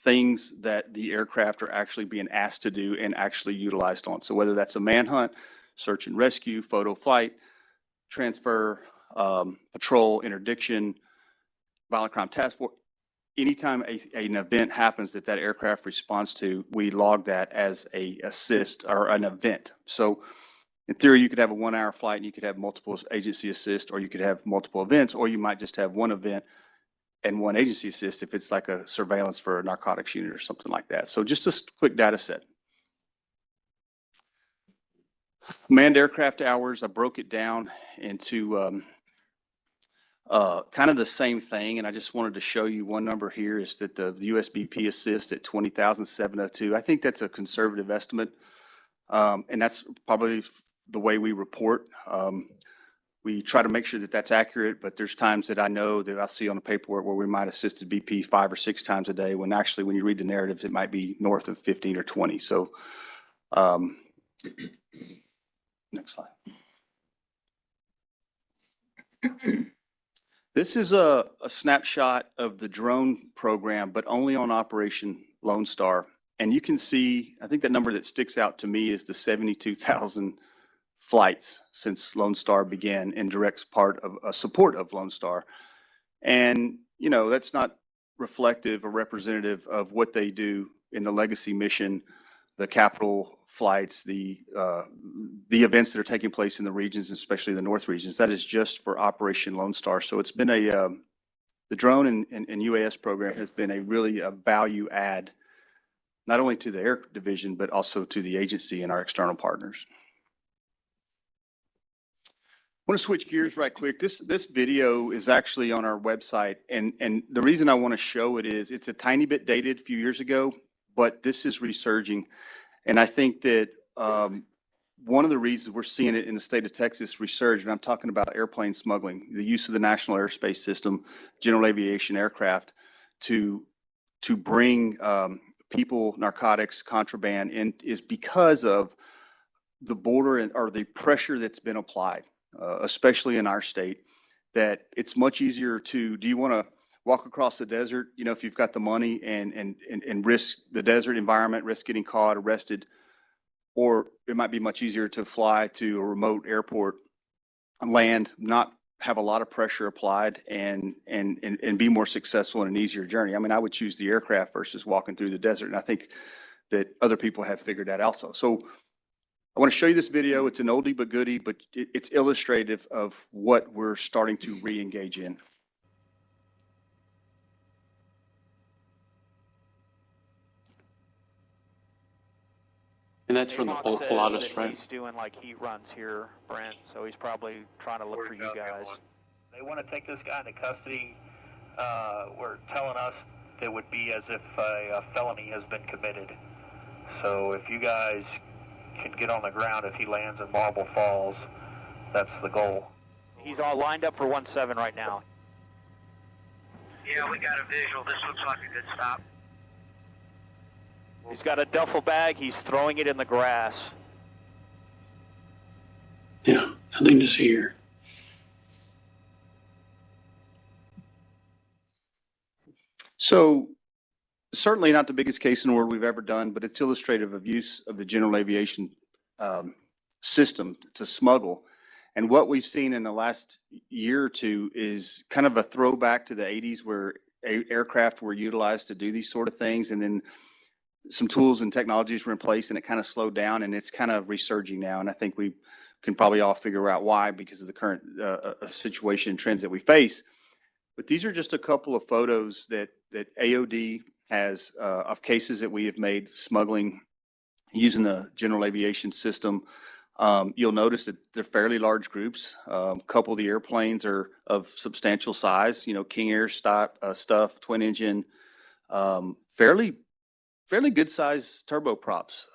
things that the aircraft are actually being asked to do and actually utilized on. So whether that's a manhunt, search and rescue, photo flight, transfer, patrol, interdiction, violent crime task force, anytime an event happens that aircraft responds to, we log that as a assist or an event. So in theory, you could have a 1 hour flight and you could have multiple agency assist, or you could have multiple events, or you might just have one event and one agency assist if it's like a surveillance for a narcotics unit or something like that. So just a quick data set. Manned aircraft hours, I broke it down into kind of the same thing, and I just wanted to show you one number here is that the USBP assist at 20,702. I think that's a conservative estimate, and that's probably the way we report. We try to make sure that that's accurate, but there's times that I know that I see on the paperwork where we might assist the BP 5 or 6 times a day, when actually when you read the narratives, it might be north of 15 or 20. So next slide. This is a snapshot of the drone program, but only on Operation Lone Star. And you can see, I think the number that sticks out to me is the 72,000 flights since Lone Star began in direct support of Lone Star. And, you know, that's not reflective or representative of what they do in the legacy mission, the capital flights, the events that are taking place in the regions, especially the North regions. That is just for Operation Lone Star. So it's been the drone and UAS program has been a value add, not only to the Air Division, but also to the agency and our external partners. I want to switch gears right quick. This video is actually on our website, and the reason I want to show it is it's a tiny bit dated a few years ago, but this is resurging. And I think that one of the reasons we're seeing it in the state of Texas resurge, and I'm talking about airplane smuggling, the use of the National Airspace System, general aviation aircraft to bring people, narcotics, contraband in, is because of the border or the pressure that's been applied, especially in our state, that it's much easier do you want to walk across the desert, you know, if you've got the money and risk the desert environment, risk getting caught, arrested, or it might be much easier to fly to a remote airport, land, not have a lot of pressure applied and be more successful in an easier journey. I mean, I would choose the aircraft versus walking through the desert. And I think that other people have figured that also. So I want to show you this video. It's an oldie but goodie, but it's illustrative of what we're starting to re-engage in. And that's from the Pilatus, right? He's doing like heat runs here, Brent, so he's probably trying to look for you guys. They want to take this guy into custody. We're telling us it would be as if a felony has been committed. So if you guys can get on the ground, if he lands in Marble Falls, that's the goal. He's all lined up for 1-7 right now. Yeah, we got a visual. This looks like a good stop. He's got a duffel bag. He's throwing it in the grass. Yeah, nothing to see here. So certainly not the biggest case in the world we've ever done, but it's illustrative of use of the general aviation system to smuggle. And what we've seen in the last year or two is kind of a throwback to the 80s where aircraft were utilized to do these sort of things. And then some tools and technologies were in place and it kind of slowed down, and it's kind of resurging now. And I think we can probably all figure out why, because of the current situation and trends that we face. But these are just a couple of photos that AOD has of cases that we have made smuggling using the general aviation system. You'll notice that they're fairly large groups. A couple of the airplanes are of substantial size, you know, King Air stuff, twin engine, fairly good size turboprops.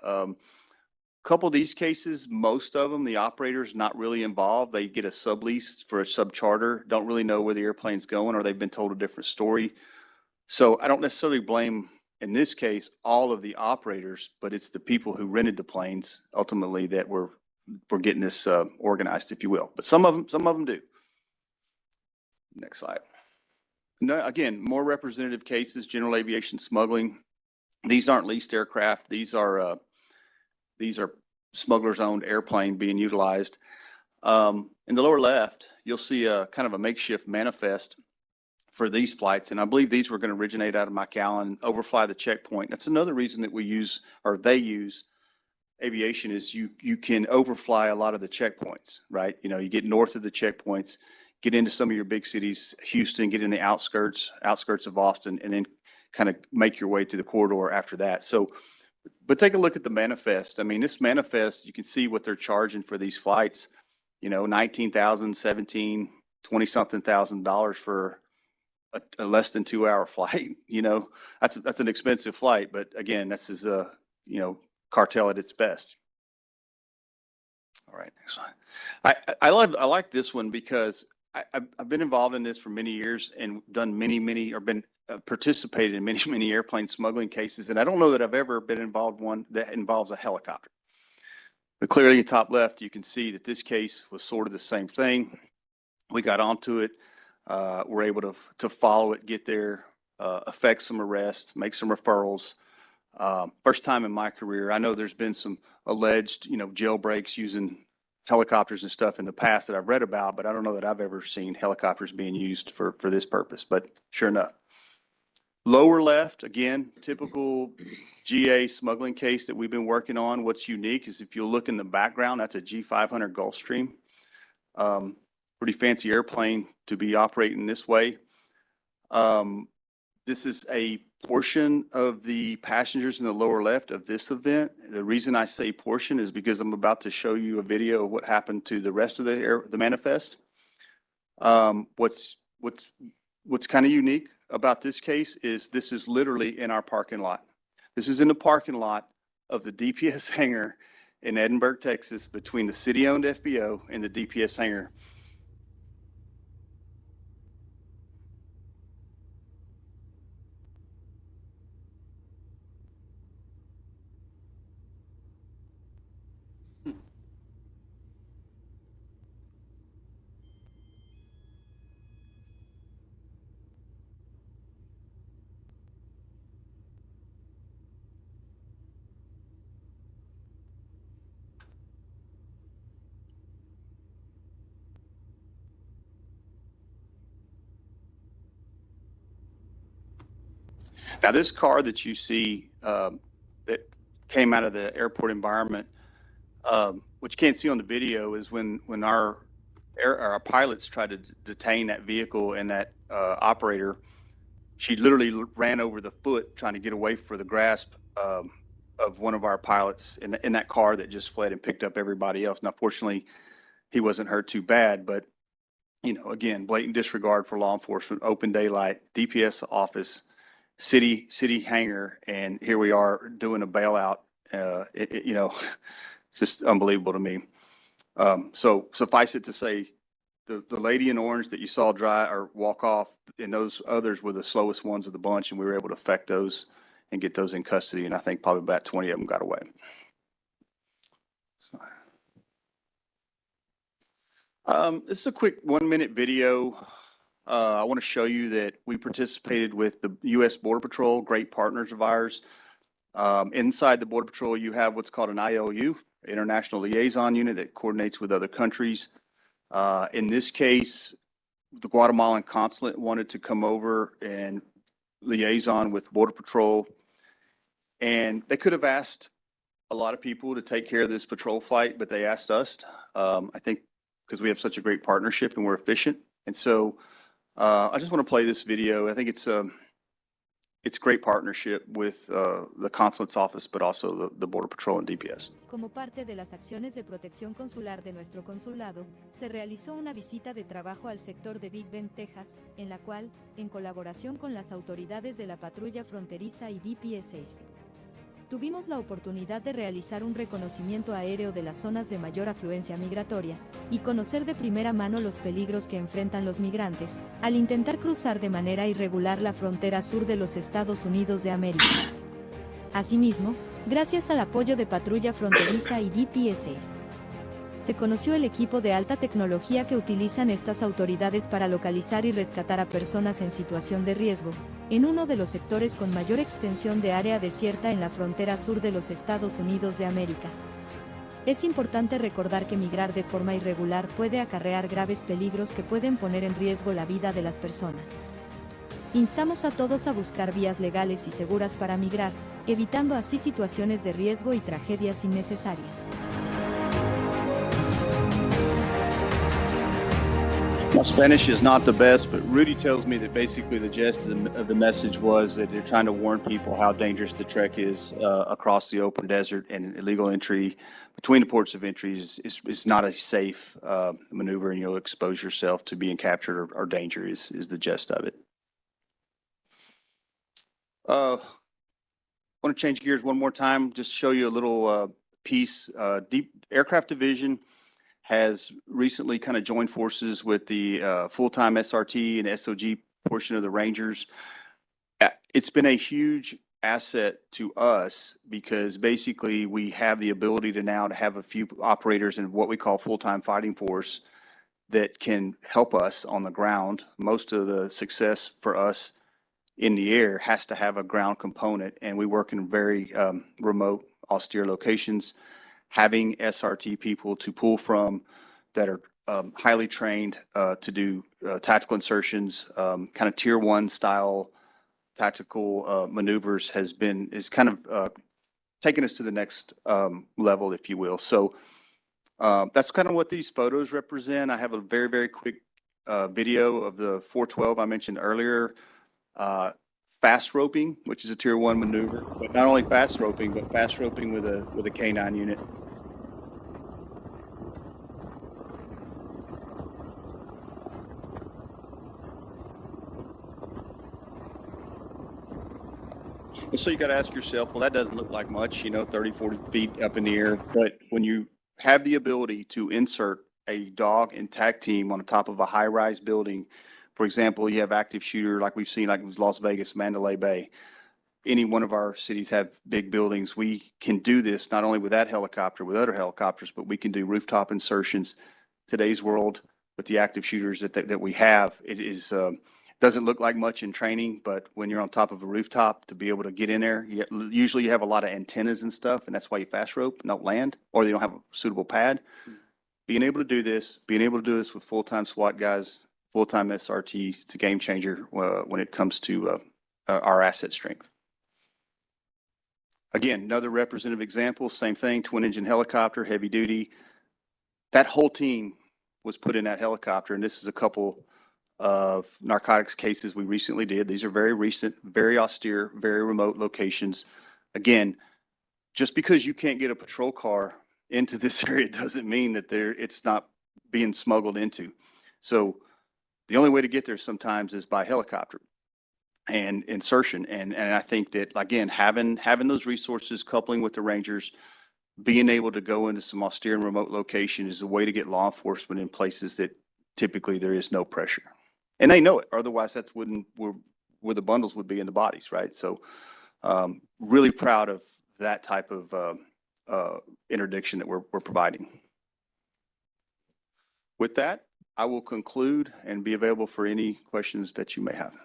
Couple of these cases, most of them, the operator's not really involved. They get a sublease for a subcharter, don't really know where the airplane's going, or they've been told a different story. So I don't necessarily blame, in this case, all of the operators, but it's the people who rented the planes ultimately that we're getting this organized, if you will. But some of them do. Next slide. No, again, more representative cases, general aviation smuggling. These aren't leased aircraft. These are smugglers' owned airplane being utilized. In the lower left, you'll see a kind of a makeshift manifest for these flights. And I believe these were going to originate out of McAllen, overfly the checkpoint. That's another reason that we use, or they use, aviation is you can overfly a lot of the checkpoints, right? You know, you get north of the checkpoints, get into some of your big cities, Houston, get in the outskirts of Austin, and then kind of make your way to the corridor after that. So, but take a look at the manifest. I mean, this manifest, you can see what they're charging for these flights, you know, $19,000, $17,000, $20-something thousand for a less than 2 hour flight. You know, that's an expensive flight, but again, this is a, you know, cartel at its best. All right, next slide. I like this one because I've been involved in this for many years and done many, or been participated in many airplane smuggling cases. And I don't know that I've ever been involved one that involves a helicopter. But clearly in top left, you can see that this case was sort of the same thing. We got onto it. We're able to follow it, get there, effect some arrests, make some referrals. First time in my career. I know there's been some alleged, you know, jailbreaks using helicopters and stuff in the past that I've read about, but I don't know that I've ever seen helicopters being used for this purpose, but sure enough. Lower left, again, typical GA smuggling case that we've been working on. What's unique is if you look in the background, that's a G500 Gulfstream. Pretty fancy airplane to be operating this way. This is a portion of the passengers in the lower left of this event. The reason I say portion is because I'm about to show you a video of what happened to the rest of the manifest. What's kind of unique about this case is this is literally in our parking lot. This is in the parking lot of the DPS hangar in Edinburgh, Texas, between the city-owned FBO and the DPS hangar. Now, this car that you see that came out of the airport environment, what you can't see on the video is when our pilots tried to detain that vehicle and that operator, she literally ran over the foot trying to get away for the grasp of one of our pilots in that car that just fled and picked up everybody else. Now, fortunately, he wasn't hurt too bad, but, you know, again, blatant disregard for law enforcement, open daylight, DPS office, city hangar, and here we are doing a bailout. You know, it's just unbelievable to me. So suffice it to say, the lady in orange that you saw drive or walk off, and those others were the slowest ones of the bunch, and we were able to effect those and get those in custody, and I think probably about 20 of them got away. This is a quick 1-minute video. I want to show you that we participated with the U.S. Border Patrol, great partners of ours. Inside the Border Patrol, you have what's called an ILU, International Liaison Unit, that coordinates with other countries. In this case, the Guatemalan consulate wanted to come over and liaison with Border Patrol. And they could have asked a lot of people to take care of this patrol flight, but they asked us, I think, because we have such a great partnership and we're efficient. And so I just want to play this video. I think it's great partnership with the consulate's office, but also the Border Patrol and DPS. Como parte de las acciones de protección consular de nuestro consulado, se realizó una visita de trabajo al sector de Big Bend, Texas, en la cual, en colaboración con las autoridades de la patrulla fronteriza y DPSA, tuvimos la oportunidad de realizar un reconocimiento aéreo de las zonas de mayor afluencia migratoria y conocer de primera mano los peligros que enfrentan los migrantes al intentar cruzar de manera irregular la frontera sur de los Estados Unidos de América. Asimismo, gracias al apoyo de patrulla fronteriza y DPSA, se conoció el equipo de alta tecnología que utilizan estas autoridades para localizar y rescatar a personas en situación de riesgo, en uno de los sectores con mayor extensión de área desierta en la frontera sur de los Estados Unidos de América. Es importante recordar que migrar de forma irregular puede acarrear graves peligros que pueden poner en riesgo la vida de las personas. Instamos a todos a buscar vías legales y seguras para migrar, evitando así situaciones de riesgo y tragedias innecesarias. My Spanish is not the best, but Rudy tells me that basically the gist of the message was that they're trying to warn people how dangerous the trek is across the open desert, and illegal entry between the ports of entry is not a safe maneuver, and you'll expose yourself to being captured or danger is the gist of it. I want to change gears one more time, just show you a little piece. Deep Aircraft Division has recently kind of joined forces with the full-time SRT and SOG portion of the Rangers. It's been a huge asset to us because basically we have the ability to now to have a few operators in what we call full-time fighting force that can help us on the ground. Most of the success for us in the air has to have a ground component, and we work in very remote, austere locations. Having SRT people to pull from that are highly trained to do tactical insertions, kind of tier 1 style tactical maneuvers is kind of taking us to the next level, if you will. So that's kind of what these photos represent. I have a very, very quick video of the 412 I mentioned earlier. Fast roping, which is a tier 1 maneuver, but not only fast roping, but fast roping with a K9 unit. And so you got to ask yourself, well, that doesn't look like much, 30, 40 feet up in the air. But when you have the ability to insert a dog and tac team on the top of a high-rise building, for example, you have active shooter like we've seen, like it was Las Vegas, Mandalay Bay. Any one of our cities have big buildings. We can do this not only with that helicopter, with other helicopters, but we can do rooftop insertions. Today's world, with the active shooters that we have, it is doesn't look like much in training, but when you're on top of a rooftop to be able to get in there, usually you have a lot of antennas and stuff, and that's why you fast rope, not land, or they don't have a suitable pad. Being able to do this with full-time SWAT guys, full-time SRT, it's a game changer when it comes to our asset strength. Again, another representative example, same thing, twin engine helicopter, heavy duty. That whole team was put in that helicopter, and this is a couple of narcotics cases we recently did. These are very recent, very austere, very remote locations. Again, just because you can't get a patrol car into this area doesn't mean that it's not being smuggled into. So the only way to get there sometimes is by helicopter and insertion. And I think that, again, having those resources, coupling with the Rangers, being able to go into some austere and remote location is the way to get law enforcement in places that typically there is no pressure. And they know it, otherwise that's where the bundles would be in the bodies, right? So really proud of that type of interdiction that we're providing. With that, I will conclude and be available for any questions that you may have.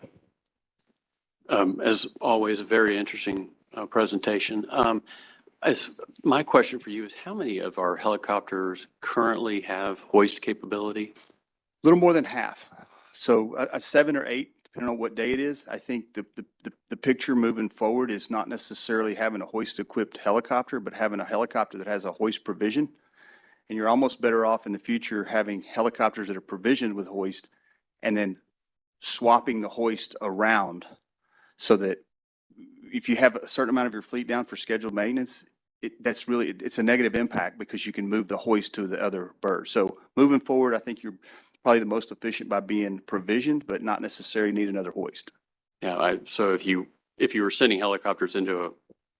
As always, a very interesting presentation. My question for you is, how many of our helicopters currently have hoist capability? A little more than half. So a 7 or 8, depending on what day it is. I think the picture moving forward is not necessarily having a hoist-equipped helicopter, but having a helicopter that has a hoist provision. And you're almost better off in the future having helicopters that are provisioned with hoist and then swapping the hoist around so that if you have a certain amount of your fleet down for scheduled maintenance, it's a negative impact because you can move the hoist to the other bird. So moving forward, I think you're probably the most efficient by being provisioned, but not necessarily need another hoist. Yeah, so if you were sending helicopters into a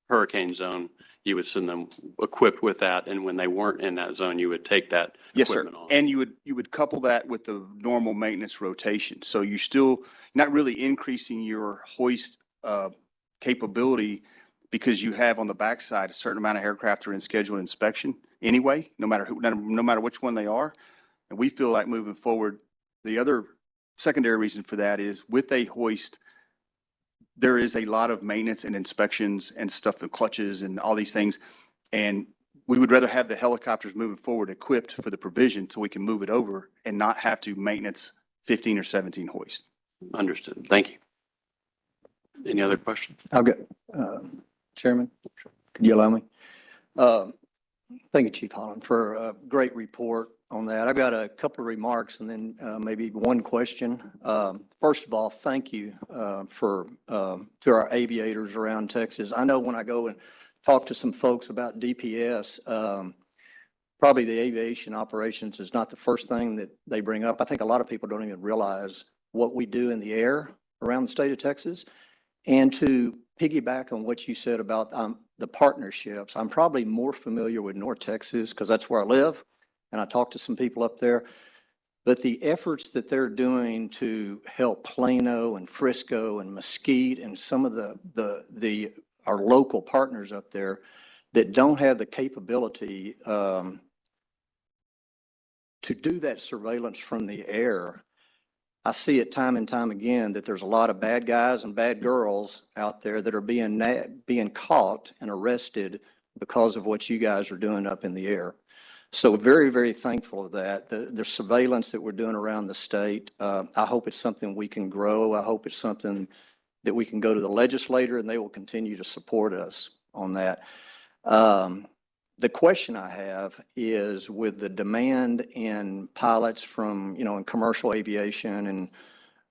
hurricane zone, you would send them equipped with that, and when they weren't in that zone, you would take that equipment off. And you would couple that with the normal maintenance rotation. So you're still not really increasing your hoist capability because you have on the backside a certain amount of aircraft are in scheduled inspection. anyway, no matter who, no matter which one they are. And we feel like moving forward, the other secondary reason for that is with a hoist, there is a lot of maintenance and inspections and stuff, the clutches and all these things. And we would rather have the helicopters moving forward equipped for the provision so we can move it over and not have to maintenance 15 or 17 hoists. Understood. Thank you. Any other questions? I've got, Chairman, could you allow me? Thank you, Chief Holland, for a great report on that. I've got a couple of remarks and then maybe one question. First of all, thank you to our aviators around Texas. I know when I go and talk to some folks about DPS, probably the aviation operations is not the first thing that they bring up. I think a lot of people don't even realize what we do in the air around the state of Texas. And to piggyback on what you said about the partnerships, I'm probably more familiar with North Texas because that's where I live and I talk to some people up there. But the efforts that they're doing to help Plano and Frisco and Mesquite and some of our local partners up there that don't have the capability to do that surveillance from the air. I see it time and time again that there's a lot of bad guys and bad girls out there that are being caught and arrested because of what you guys are doing up in the air. So very, very thankful of that. The surveillance that we're doing around the state, I hope it's something we can grow. I hope it's something that we can go to the legislator and they will continue to support us on that. The question I have is with the demand in pilots from, in commercial aviation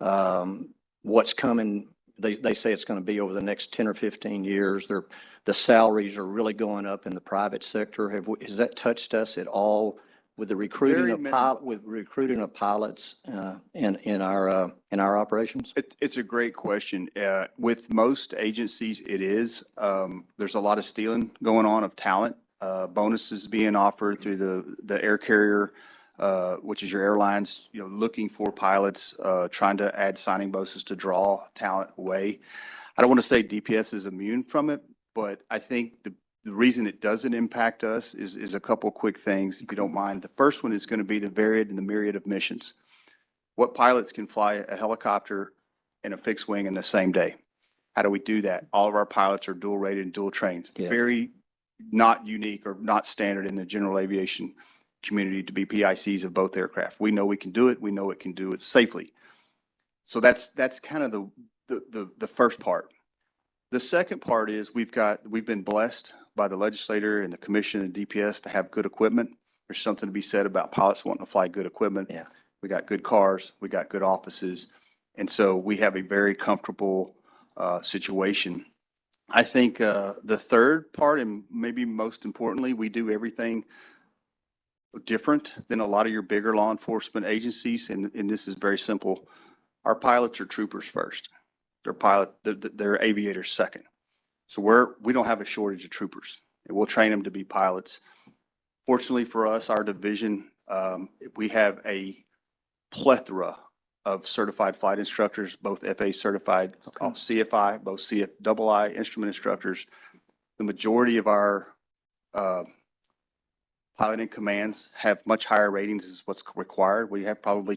and what's coming, they say it's going to be over the next 10 or 15 years. The salaries are really going up in the private sector. Has that touched us at all with the recruiting of pilots in our operations? It's a great question. With most agencies, it is. There's a lot of stealing going on of talent. Bonuses being offered through the air carrier, which is your airlines, looking for pilots, trying to add signing bonuses to draw talent away. I don't want to say DPS is immune from it, but I think the reason it doesn't impact us is a couple quick things, if you don't mind. The first one is going to be the varied and the myriad of missions. What pilots can fly a helicopter and a fixed wing in the same day? How do we do that? All of our pilots are dual rated and dual trained. Yeah. Very not unique or not standard in the general aviation community to be PICs of both aircraft. We know we can do it. We know it can do it safely. So that's kind of the first part. The second part is we've been blessed by the legislator and the commission and DPS to have good equipment. There's something to be said about pilots wanting to fly good equipment. Yeah. We got good cars. We got good offices. And so we have a very comfortable situation. I think the third part, and maybe most importantly, we do everything different than a lot of your bigger law enforcement agencies. And this is very simple. Our pilots are troopers first. They're aviators second. So we don't have a shortage of troopers, and we'll train them to be pilots. Fortunately for us, our division, we have a plethora of certified flight instructors, both FAA certified, CFI, both CFII instrument instructors. The majority of our piloting commands have much higher ratings as what's required. We have probably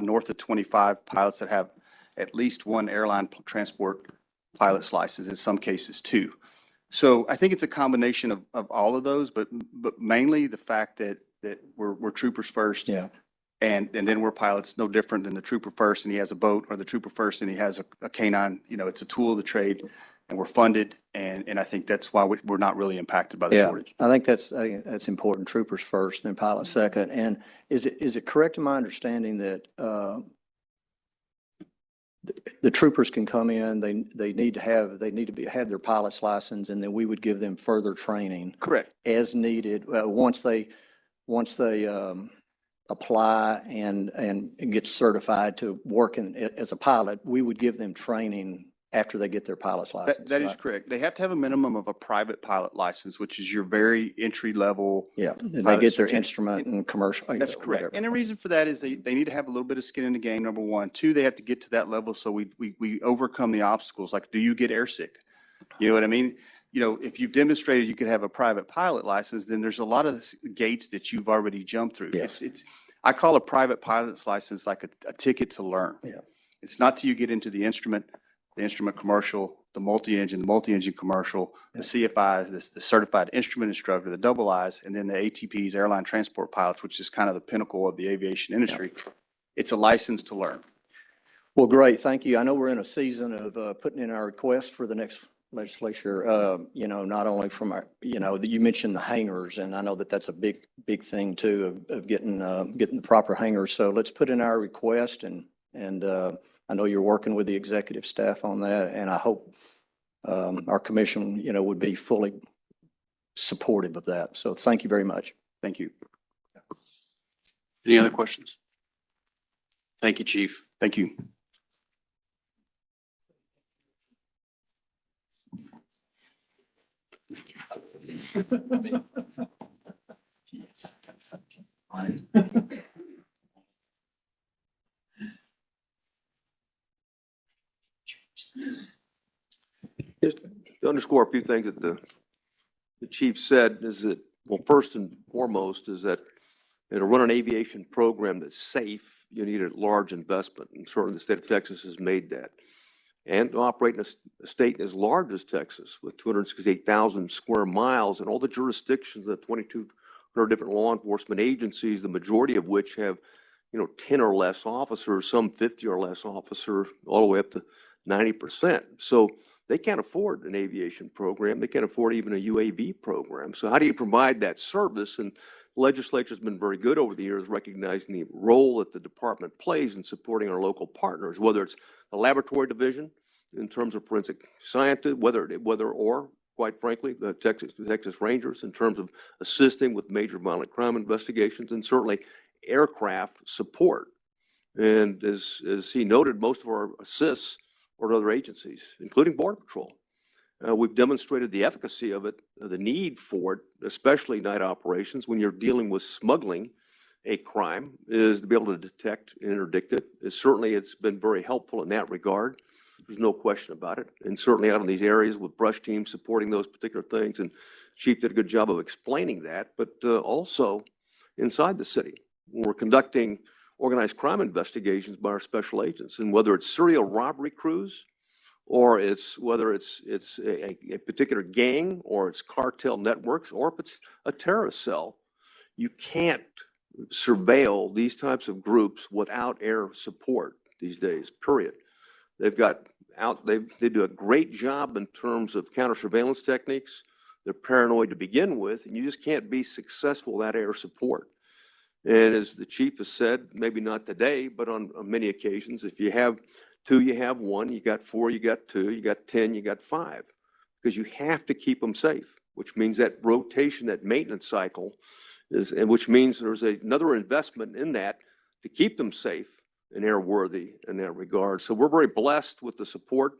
north of 25 pilots that have at least one airline transport pilot's license, in some cases two. So I think it's a combination of all of those, but mainly the fact that we're troopers first. Yeah. And then we're pilots, no different than the trooper first and he has a boat, or the trooper first and he has a canine. It's a tool of the trade, and we're funded. And I think that's why we're not really impacted by the shortage. I think that's important. Troopers first, then pilots second. And is it correct in my understanding that the troopers can come in, they need to have their pilot's license, and then we would give them further training? Correct. As needed, once they apply and get certified to work as a pilot, we would give them training after they get their pilot's license. That is correct. They have to have a minimum of a private pilot license, which is your very entry level. Yeah, they get their instrument and commercial. That's correct. Whatever. And the reason for that is they need to have a little bit of skin in the game, number one. Two, they have to get to that level so we overcome the obstacles. Like, do you get airsick? You know what I mean? you know, if you've demonstrated you could have a private pilot license, then there's a lot of gates that you've already jumped through. Yeah. I call a private pilot's license like a ticket to learn. Yeah. It's not till you get into the instrument commercial, the multi-engine commercial, the CFI, the certified instrument instructor, the double I's, and then the ATPs, airline transport pilots, which is kind of the pinnacle of the aviation industry. Yeah. It's a license to learn. Well, great. Thank you. I know we're in a season of putting in our request for the next legislature, you know, not only from our, you know, you mentioned the hangars, and I know that that's a big thing too of getting the proper hangars. So let's put in our request, and I know you're working with the executive staff on that, and I hope our commission, you know, would be fully supportive of that. So thank you very much. Thank you. Any other questions? Thank you, Chief. Thank you. Just to underscore a few things that the chief said is that, well, first and foremost is that to run an aviation program that's safe, you need a large investment, and certainly the state of Texas has made that. And to operate in a state as large as Texas with 268,000 square miles and all the jurisdictions, the 2,200 different law enforcement agencies, the majority of which have, you know, 10 or less officers, some 50 or less officers, all the way up to 90%. So they can't afford an aviation program. They can't afford even a UAV program. So how do you provide that service? And the legislature's been very good over the years recognizing the role that the department plays in supporting our local partners, whether it's the laboratory division in terms of forensic scientists, whether or, quite frankly, the Texas Rangers in terms of assisting with major violent crime investigations, and certainly aircraft support. And as he noted, most of our assists or other agencies, including Border Patrol. We've demonstrated the efficacy of it, the need for it, especially night operations when you're dealing with smuggling a crime, is to be able to detect and interdict it. Certainly it's been very helpful in that regard. There's no question about it. And certainly out in these areas with brush teams supporting those particular things. And Chief did a good job of explaining that, but also inside the city, when we're conducting organized crime investigations by our special agents, and whether it's serial robbery crews, or whether it's a particular gang, or it's cartel networks, or if it's a terrorist cell, you can't surveil these types of groups without air support these days, period. They do a great job in terms of counter surveillance techniques. They're paranoid to begin with, and you just can't be successful without air support. And as the chief has said, maybe not today, but on many occasions, if you have 2, you have 1, you got 4, you got 2, you got 10, you got 5, because you have to keep them safe, which means that rotation, that maintenance cycle and which means there's another investment in that to keep them safe and airworthy in that regard. So we're very blessed with the support,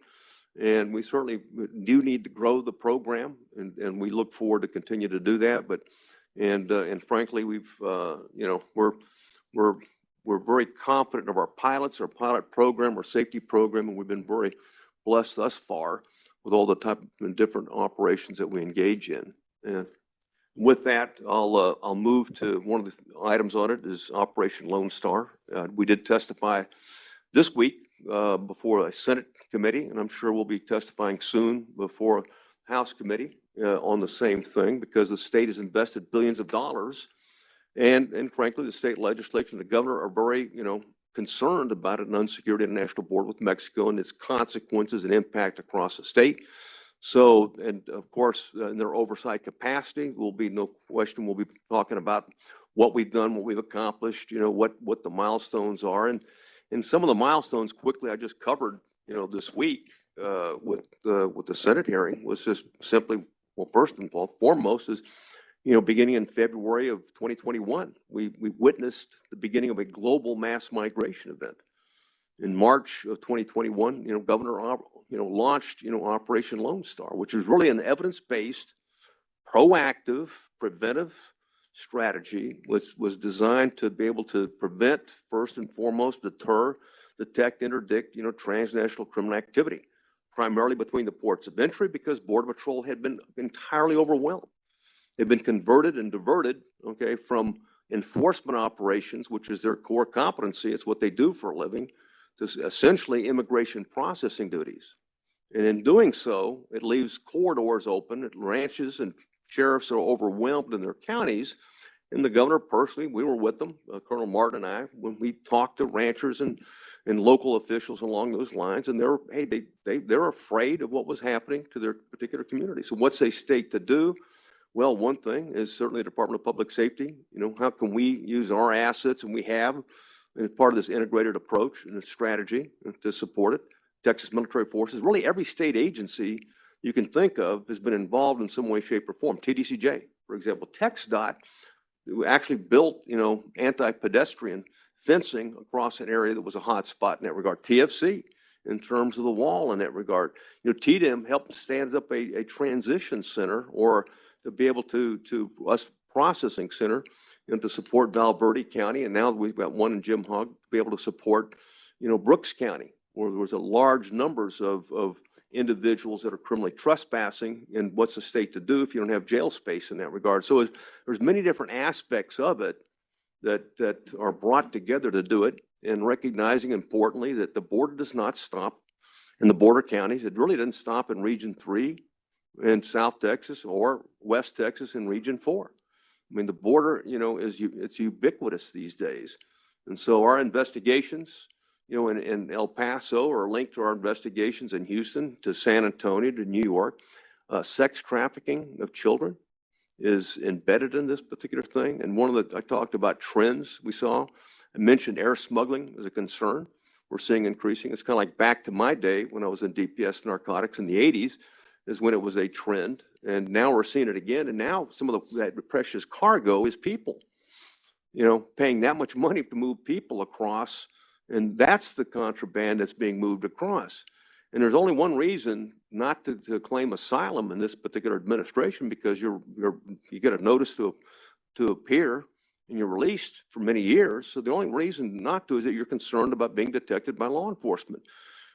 and we certainly do need to grow the program, and we look forward to continue to do that. But and frankly, we've we're very confident of our pilots, our pilot program, our safety program, and we've been very blessed thus far with all the type of different operations that we engage in. And with that, I'll move to one of the items on it is Operation Lone Star. We did testify this week before a Senate committee, and I'm sure we'll be testifying soon before a House committee on the same thing, because the state has invested billions of dollars, and frankly, the state legislature and the governor are very, concerned about an unsecured international border with Mexico and its consequences and impact across the state. So, and of course, in their oversight capacity, will be no question, we'll be talking about what we've done, what we've accomplished, what the milestones are. And some of the milestones quickly I just covered, this week with the Senate hearing was just simply, well, first and foremost is, beginning in February of 2021, we witnessed the beginning of a global mass migration event. In March of 2021, Governor, launched, Operation Lone Star, which is really an evidence-based, proactive, preventive strategy, was designed to be able to prevent, first and foremost, deter, detect, interdict, transnational criminal activity, primarily between the ports of entry because Border Patrol had been entirely overwhelmed. They've been converted and diverted, okay, from enforcement operations, which is their core competency. It's what they do for a living, to essentially immigration processing duties. And in doing so, it leaves corridors open at ranches, and sheriffs are overwhelmed in their counties. And the governor personally, we were with them, Colonel Martin and I, when we talked to ranchers and local officials along those lines, and they're afraid of what was happening to their particular community. So what's a state to do? Well, one thing is certainly the Department of Public Safety. You know, how can we use our assets, and we have, as part of this integrated approach and strategy to support it? Texas Military Forces, really every state agency you can think of has been involved in some way, shape, or form. TDCJ, for example, TxDOT actually built, you know, anti-pedestrian fencing across an area that was a hot spot in that regard. TFC, in terms of the wall in that regard. You know, TDM helped stand up a transition center, or to be able to us processing center, you know, to support Val Verde County. And now we've got one in Jim Hogg to be able to support, you know, Brooks County, where there was a large numbers of individuals that are criminally trespassing. And what's the state to do if you don't have jail space in that regard? So there's many different aspects of it that are brought together to do it, and recognizing importantly that the border does not stop in the border counties. It really doesn't stop in Region 3 in South Texas or West Texas in Region 4. I mean, the border, you know, it's ubiquitous these days. And so our investigations, you know, in El Paso are linked to our investigations in Houston, to San Antonio, to New York. Sex trafficking of children is embedded in this particular thing. And I talked about trends we saw. I mentioned air smuggling as a concern. We're seeing increasing. It's kind of like back to my day when I was in DPS narcotics in the 80s is when it was a trend. And now we're seeing it again. And now some of that precious cargo is people, you know, paying that much money to move people across. And that's the contraband that's being moved across. And there's only one reason not to claim asylum in this particular administration, because you get a notice to appear and you're released for many years. So the only reason not to is that you're concerned about being detected by law enforcement.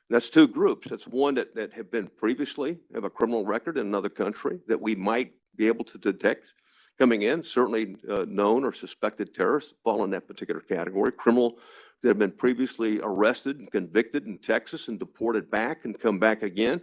And that's two groups. That's one that have been previously have a criminal record in another country that we might be able to detect coming in. Certainly known or suspected terrorists fall in that particular category. Criminal that have been previously arrested and convicted in Texas and deported back and come back again.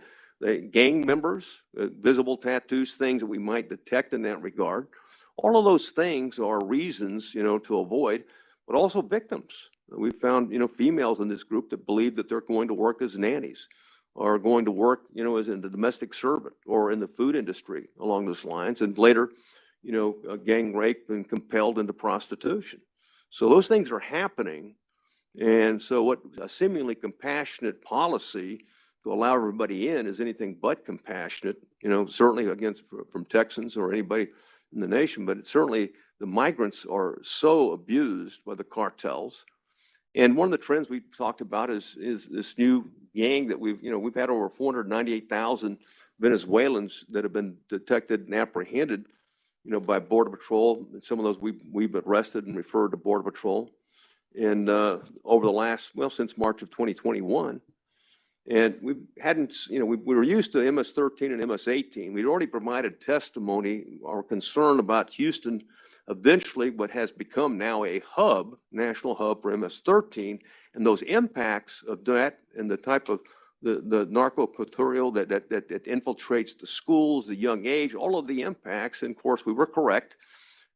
Gang members, visible tattoos, things that we might detect in that regard. All of those things are reasons, you know, to avoid, but also victims. We found, you know, females in this group that believe that they're going to work as nannies, or going to work, you know, as in the domestic servant or in the food industry along those lines, and later, you know, gang raped and compelled into prostitution. So those things are happening. And so what a seemingly compassionate policy to allow everybody in is anything but compassionate, you know, certainly from Texans or anybody in the nation, but it's certainly the migrants are so abused by the cartels. And one of the trends we talked about is this new gang that we've had over 498,000 Venezuelans that have been detected and apprehended, you know, by Border Patrol. And some of those we've arrested and referred to Border Patrol. And over the last, since March of 2021. And we hadn't, you know, we were used to MS-13 and MS-18. We'd already provided testimony or concern about Houston, eventually what has become now a hub, national hub for MS-13, and those impacts of that and the type of the narco-cultural that infiltrates the schools, the young age, all of the impacts. And of course, we were correct,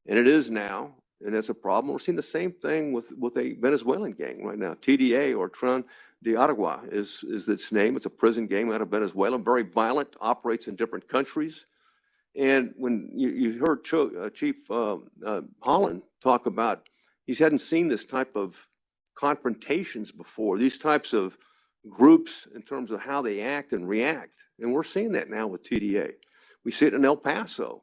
and it is now. And it's a problem. We're seeing the same thing with a Venezuelan gang right now. TDA, or Tren de Aragua is its name. It's a prison gang out of Venezuela, very violent, operates in different countries. And when you heard Chief Holland talk about, he hadn't seen this type of confrontations before, these types of groups in terms of how they act and react. And we're seeing that now with TDA. We see it in El Paso.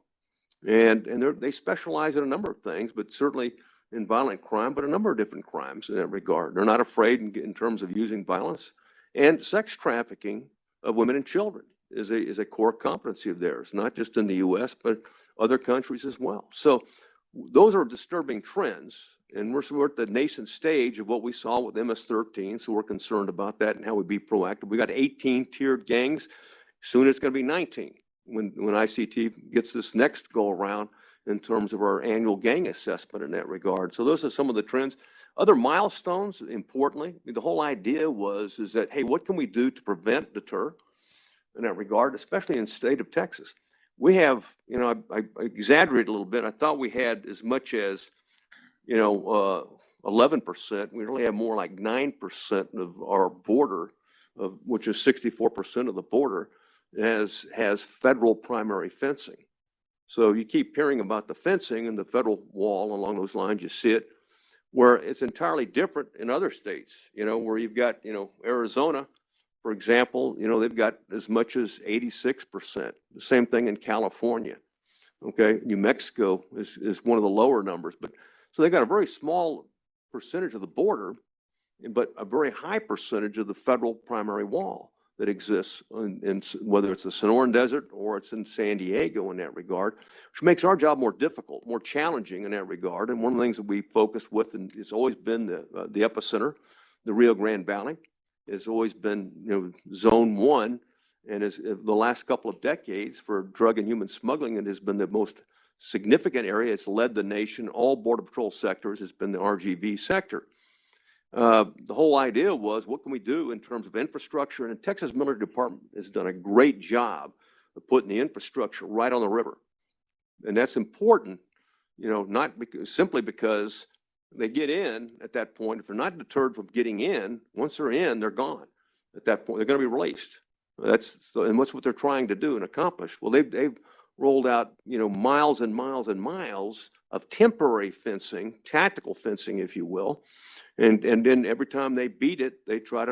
And they specialize in a number of things, but certainly in violent crime, but a number of different crimes in that regard. They're not afraid in terms of using violence. And sex trafficking of women and children is a core competency of theirs, not just in the U.S., but other countries as well. So those are disturbing trends. And we're at the nascent stage of what we saw with MS-13, so we're concerned about that and how we be proactive. We got 18 tiered gangs. Soon it's going to be 19 when ICT gets this next go around in terms of our annual gang assessment in that regard. So those are some of the trends. Other milestones, importantly, the whole idea is that, hey, what can we do to prevent, deter in that regard, especially in the state of Texas? We have, I exaggerated a little bit. I thought we had as much as, 11%. We really have more like 9% of our border, which is 64% of the border, has federal primary fencing. So you keep hearing about the fencing and the federal wall along those lines. You see it where it's entirely different in other states, where you've got, Arizona, for example, they've got as much as 86%. The same thing in California. Okay. New Mexico is one of the lower numbers, but so they've got a very small percentage of the border, but a very high percentage of the federal primary wall that exists in whether it's the Sonoran Desert or it's in San Diego in that regard, which makes our job more difficult, more challenging in that regard. And one of the things that we focused with, and it's always been the epicenter, the Rio Grande Valley, has always been zone 1, and is the last couple of decades for drug and human smuggling, it has been the most significant area. It's led the nation. All Border Patrol sectors has been the RGV sector. The whole idea was, what can we do in terms of infrastructure? And the Texas Military Department has done a great job of putting the infrastructure right on the river. And that's important, not simply because they get in at that point. If they're not deterred from getting in, once they're in, they're gone. At that point, they're going to be released. And what's what they're trying to do and accomplish? Well, they've rolled out, miles and miles and miles of temporary fencing, tactical fencing, if you will. And then every time they beat it,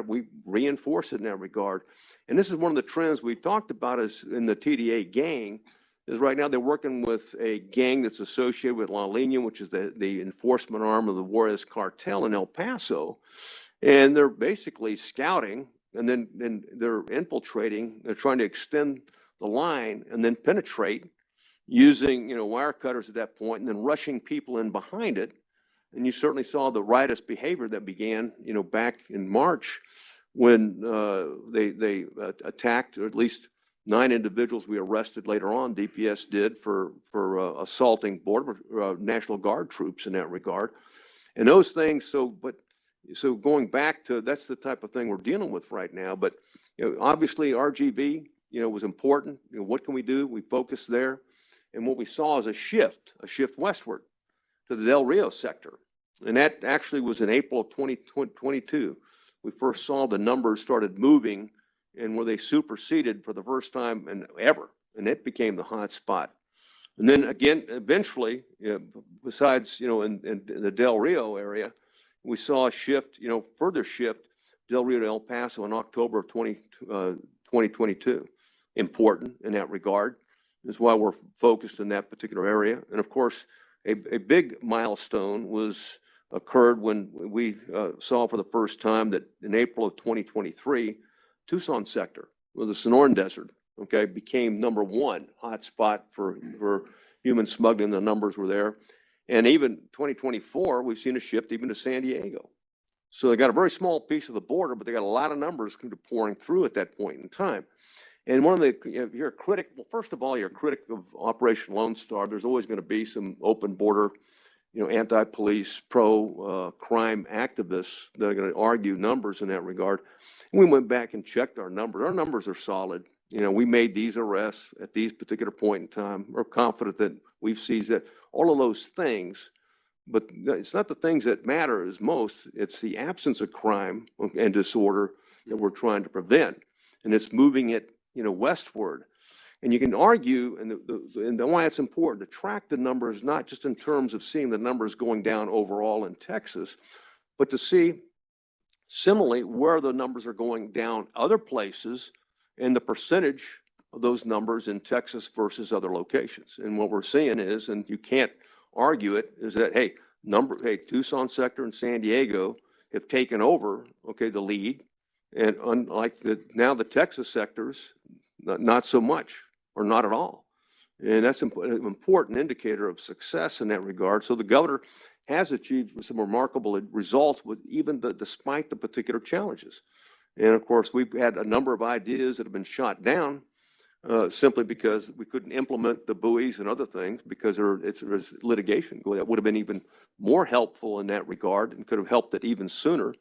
we reinforce it in that regard. And this is one of the trends we talked about is in the TDA gang, is right now they're working with a gang that's associated with La Línea, which is the enforcement arm of the Juarez cartel in El Paso. And they're basically scouting, and then they're infiltrating. They're trying to extend the line and then penetrate using, wire cutters at that point, and then rushing people in behind it. And you certainly saw the riotous behavior that began, back in March when they attacked, or at least 9 individuals we arrested later on, DPS did, for assaulting border National Guard troops in that regard. And those things, so going back to, that's the type of thing we're dealing with right now. But obviously RGV, was important. What can we do? We focused there. And what we saw is a shift westward to the Del Rio sector. And that actually was in April of 2022. We first saw the numbers started moving, and where they superseded for the first time ever. And it became the hot spot. And then again, eventually, besides, in the Del Rio area, we saw a shift, further shift, Del Rio to El Paso in October of 2022. Important in that regard. Is why we're focused in that particular area. And of course, a big milestone occurred when we saw for the first time that in April of 2023, Tucson sector, with the Sonoran Desert, became #1 hotspot for human smuggling. The numbers were there. And even 2024, we've seen a shift even to San Diego. So they got a very small piece of the border, but they got a lot of numbers pouring through at that point in time. And one of the, you're a critic, well, first of all, you're a critic of Operation Lone Star. There's always going to be some open border, anti-police, pro-crime activists that are going to argue numbers in that regard. And we went back and checked our numbers. Our numbers are solid. We made these arrests at these particular point in time. We're confident that we've seized that. All of those things, but it's not the things that matter as most. It's the absence of crime and disorder that we're trying to prevent. And it's moving it westward. And you can argue, and why it's important to track the numbers, not just in terms of seeing the numbers going down overall in Texas, but to see similarly where the numbers are going down other places and the percentage of those numbers in Texas versus other locations. And what we're seeing is, and you can't argue it, is that, hey, Tucson sector and San Diego have taken over, the lead. And unlike now the Texas sectors, not so much or not at all. And that's an important indicator of success in that regard. So the governor has achieved some remarkable results with despite the particular challenges. And of course, we've had a number of ideas that have been shot down simply because we couldn't implement the buoys and other things because there's litigation. That would have been even more helpful in that regard and could have helped it even sooner.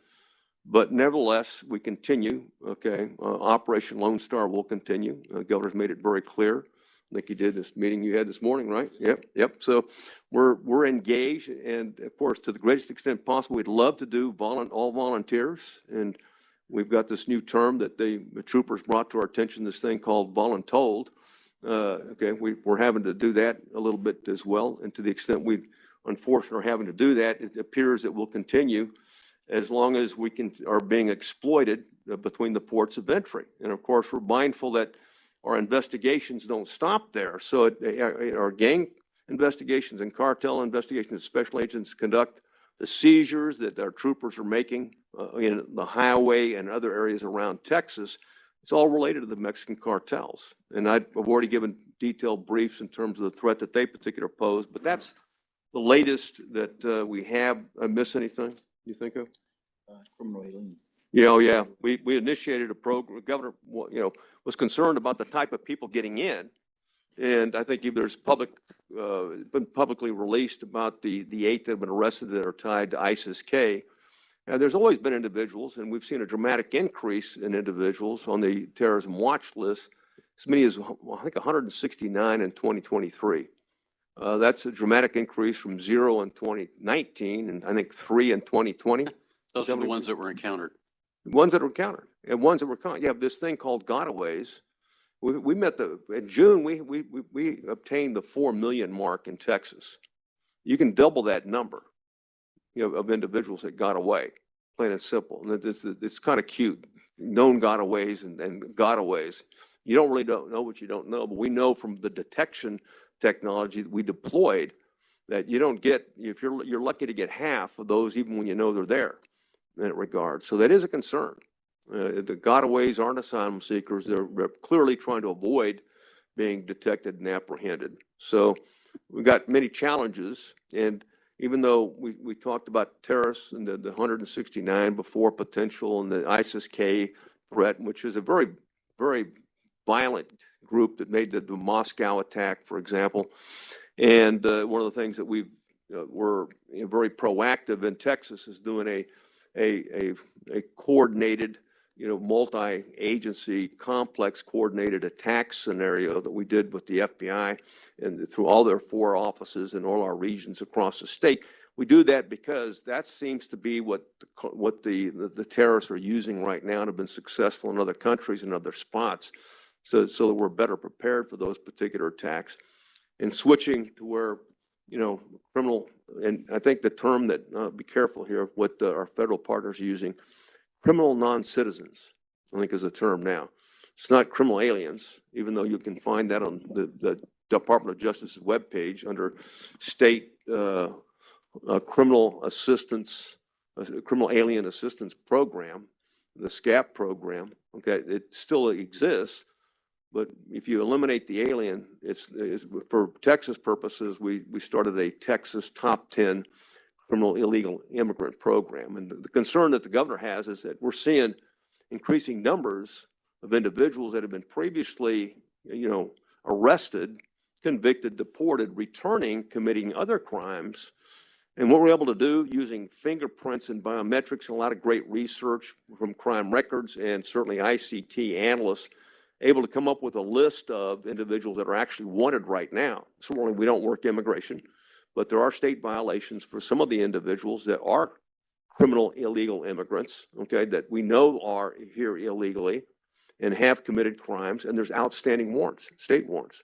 But nevertheless, we continue, okay? Operation Lone Star will continue. The governor's made it very clear. I think you did this meeting you had this morning, right? Yep. So we're engaged, and of course, to the greatest extent possible, we'd love to do all volunteers. And we've got this new term that the troopers brought to our attention, this thing called voluntold. Okay, we're having to do that a little bit as well. And to the extent we unfortunately are having to do that, it appears that we'll continue as long as we are being exploited between the ports of entry. And of course, we're mindful that our investigations don't stop there. So our gang investigations and cartel investigations, special agents conduct the seizures that our troopers are making in the highway and other areas around Texas. It's all related to the Mexican cartels. And I've already given detailed briefs in terms of the threat that they particularly pose, but that's the latest that we have. I miss anything you think of? Criminal alien. Yeah. We initiated a program. The governor, was concerned about the type of people getting in. And I think there's been publicly released about the 8 that have been arrested that are tied to ISIS-K. Now, there's always been individuals, and we've seen a dramatic increase in individuals on the terrorism watch list, as many as, I think, 169 in 2023. That's a dramatic increase from 0 in 2019, and I think 3 in 2020. Those are the ones that were encountered. Ones that were encountered, and ones that were caught. You have this thing called gotaways. We met in June. We obtained the 4 million mark in Texas. You can double that number, of individuals that got away, plain and simple. And it's kind of cute. Known gotaways and gotaways. You don't really know what you don't know, but we know from the detection technology that we deployed that you don't get. If you're lucky to get half of those, even when you know they're there. In that regard, so that is a concern. The gotaways aren't asylum seekers. They're clearly trying to avoid being detected and apprehended. So we've got many challenges. And even though we talked about terrorists and the 169 before potential and the ISIS-K threat, which is a very, very violent group that made the Moscow attack, for example. And one of the things that we're very proactive in Texas is doing a coordinated, multi-agency, complex coordinated attack scenario that we did with the FBI and through all their 4 offices in all our regions across the state. We do that because that seems to be what the terrorists are using right now and have been successful in other countries and other spots, so that we're better prepared for those particular attacks. And switching to where, criminal, and I think the term that, be careful here, what our federal partners are using, criminal non-citizens, I think is a term now. It's not criminal aliens, even though you can find that on the Department of Justice's webpage under state criminal assistance, criminal alien assistance program, the SCAP program. Okay, it still exists. But if you eliminate the alien, it's for Texas purposes, we started a Texas top 10 criminal illegal immigrant program. And the concern that the governor has is that we're seeing increasing numbers of individuals that have been previously, arrested, convicted, deported, returning, committing other crimes. And what we're able to do using fingerprints and biometrics and a lot of great research from crime records and certainly ICT analysts, able to come up with a list of individuals that are actually wanted right now. Certainly we don't work immigration, but there are state violations for some of the individuals that are criminal illegal immigrants, okay, that we know are here illegally and have committed crimes, and there's outstanding warrants, state warrants.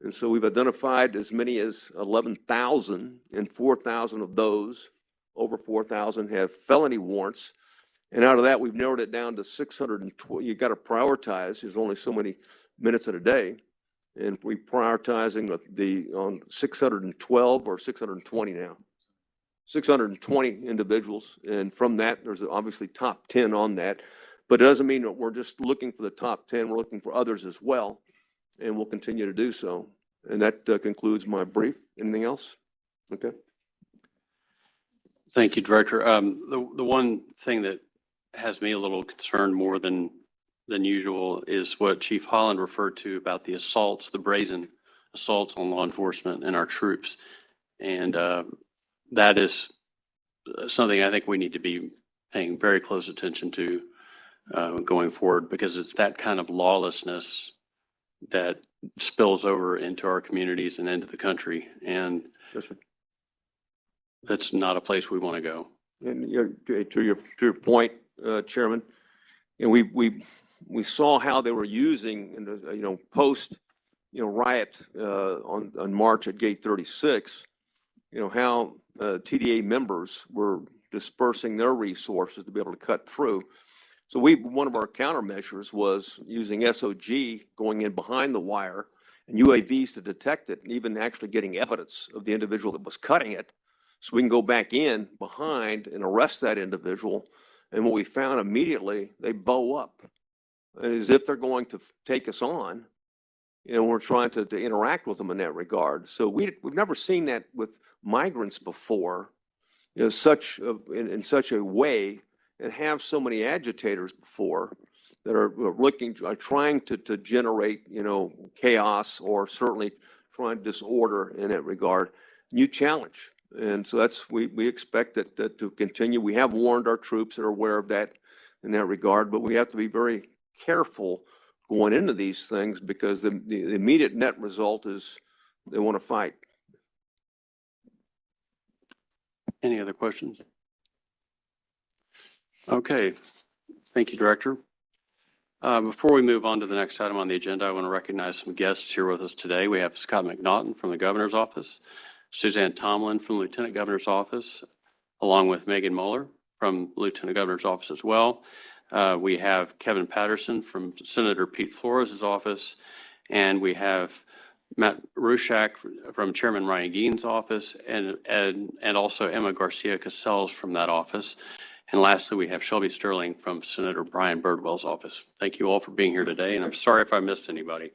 And so we've identified as many as 11,000, and 4,000 of those, over 4,000, have felony warrants. And out of that, we've narrowed it down to 612. You got to prioritize. There's only so many minutes in a day. And we're prioritizing on 612 or 620 now. 620 individuals. And from that, there's obviously top 10 on that. But it doesn't mean that we're just looking for the top 10. We're looking for others as well. And we'll continue to do so. And that concludes my brief. Anything else? Okay. Thank you, Director. The one thing that has me a little concerned more than usual is what Chief Holland referred to about the assaults, the brazen assaults on law enforcement and our troops. And that is something I think we need to be paying very close attention to going forward, because it's that kind of lawlessness that spills over into our communities and into the country. And that's not a place we want to go. And to your point, Chairman, and we saw how they were using, post, riot on March at Gate 36, how TDA members were dispersing their resources to be able to cut through. So one of our countermeasures was using SOG going in behind the wire and UAVs to detect it, and even actually getting evidence of the individual that was cutting it, so we can go back in behind and arrest that individual. And what we found immediately, they bow up as if they're going to take us on. We're trying to interact with them in that regard. So we've never seen that with migrants before, in such a way, and have so many agitators before that are trying to generate, chaos, or certainly trying to disorder in that regard. New challenge. And so we expect that to continue. We have warned our troops that are aware of that in that regard, but we have to be very careful going into these things, because the immediate net result is they want to fight. Any other questions? Okay. Thank you, Director. Before we move on to the next item on the agenda, I want to recognize some guests here with us today. We have Scott McNaughton from the Governor's Office, Suzanne Tomlin from the Lieutenant Governor's Office, along with Megan Mueller from the Lieutenant Governor's Office as well. We have Kevin Patterson from Senator Pete Flores' office, and we have Matt Rushak from Chairman Ryan Gein's office, and also Emma Garcia Casells from that office. And lastly, we have Shelby Sterling from Senator Brian Birdwell's office. Thank you all for being here today, and I'm sorry if I missed anybody.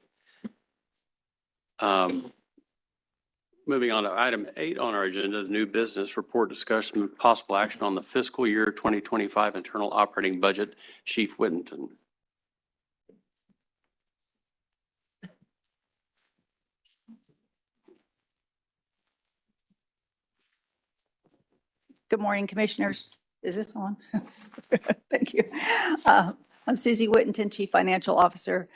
Moving on to item 8 on our agenda, the new business report, discussion with possible action on the fiscal year 2025 internal operating budget. Chief Whittington. Good morning, Commissioners. Is this on? Thank you. I'm Susie Whittington, Chief Financial Officer,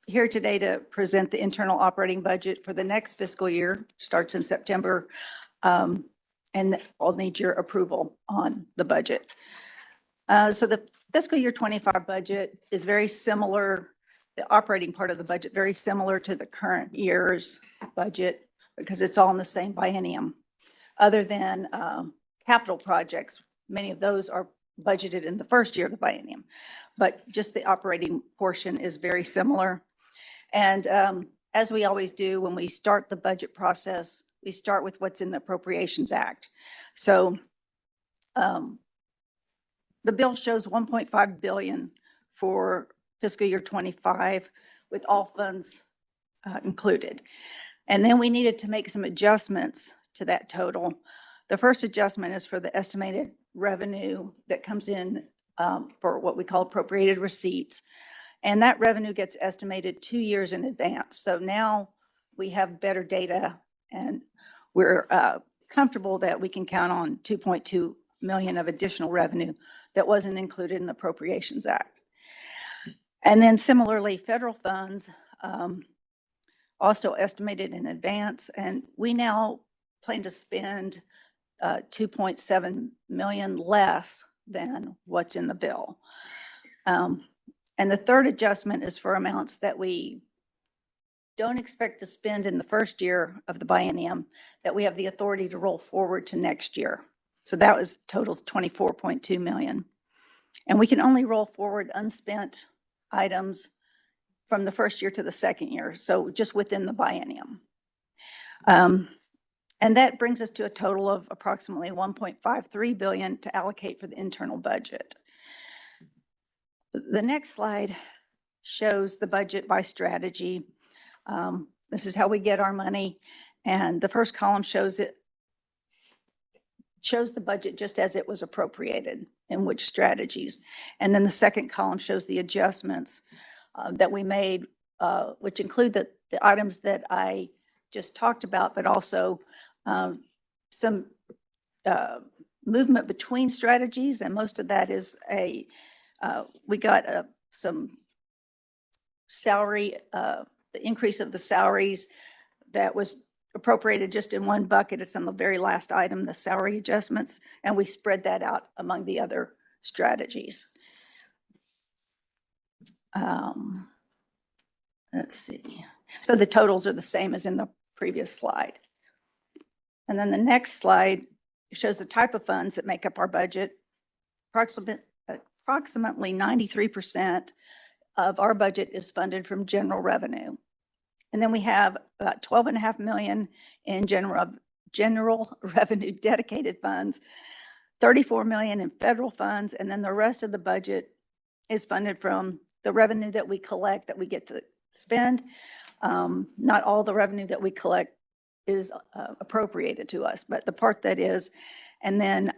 here today to present the internal operating budget for the next fiscal year, starts in September, and I'll need your approval on the budget. So the fiscal year 25 budget is very similar, the operating part of the budget, very similar to the current year's budget, because it's all in the same biennium. Other than capital projects, many of those are budgeted in the first year of the biennium, but just the operating portion is very similar. And as we always do when we start the budget process, we start with what's in the Appropriations Act. So the bill shows $1.5 billion for fiscal year 25 with all funds included. And then we needed to make some adjustments to that total. The first adjustment is for the estimated revenue that comes in for what we call appropriated receipts. And that revenue gets estimated 2 years in advance. So now we have better data, and we're comfortable that we can count on 2.2 million of additional revenue that wasn't included in the Appropriations Act. And then similarly, federal funds also estimated in advance, and we now plan to spend 2.7 million less than what's in the bill. And the third adjustment is for amounts that we don't expect to spend in the first year of the biennium that we have the authority to roll forward to next year. So that was totals 24.2 million. And we can only roll forward unspent items from the first year to the second year, so just within the biennium. And that brings us to a total of approximately 1.53 billion to allocate for the internal budget. The next slide shows the budget by strategy. This is how we get our money. And the first column shows shows the budget just as it was appropriated in which strategies. And then the second column shows the adjustments that we made, which include the items that I just talked about, but also some movement between strategies. And most of that is we got some salary, the increase of the salaries that was appropriated just in one bucket. It's on the very last item, the salary adjustments, and we spread that out among the other strategies. Let's see. So the totals are the same as in the previous slide. And then the next slide shows the type of funds that make up our budget. Approximately 93% of our budget is funded from general revenue. And then we have about 12.5 million in general revenue dedicated funds, 34 million in federal funds, and then the rest of the budget is funded from the revenue that we collect that we get to spend. Not all the revenue that we collect is appropriated to us, but the part that is. And then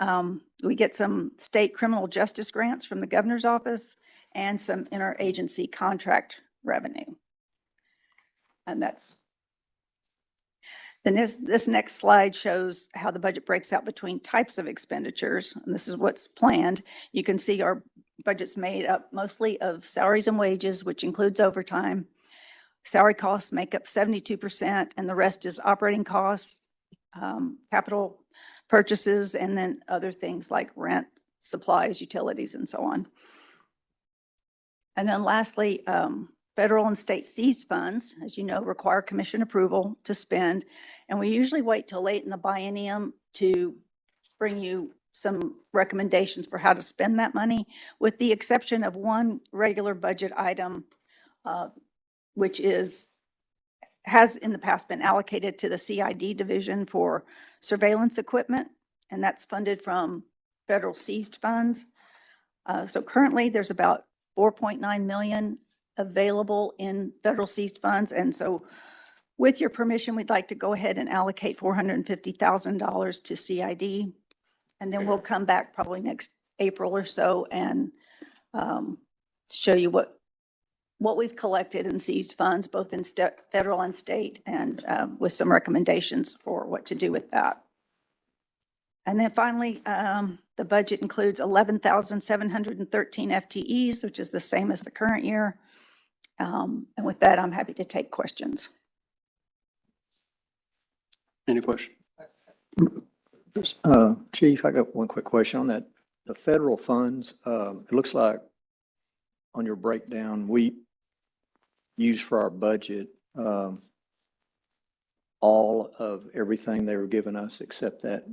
we get some state criminal justice grants from the governor's office and some interagency contract revenue. And then this next slide shows how the budget breaks out between types of expenditures. And this is what's planned. You can see our budget's made up mostly of salaries and wages, which includes overtime. Salary costs make up 72%, and the rest is operating costs, capital purchases, and then other things like rent, supplies, utilities, and so on. And then lastly, federal and state seized funds, as you know, require commission approval to spend. And we usually wait till late in the biennium to bring you some recommendations for how to spend that money, with the exception of one regular budget item, which has in the past been allocated to the CID division for surveillance equipment, and that's funded from federal seized funds. So currently there's about 4.9 million available in federal seized funds. And so with your permission, we'd like to go ahead and allocate $450,000 to CID. And then we'll come back probably next April or so and show you what we've collected in seized funds, both in federal and state, and with some recommendations for what to do with that. And then finally, the budget includes 11,713 FTEs, which is the same as the current year. And with that, I'm happy to take questions. Any question? Chief, I got one quick question on that. The federal funds, it looks like on your breakdown, we use for our budget all of everything they were giving us except that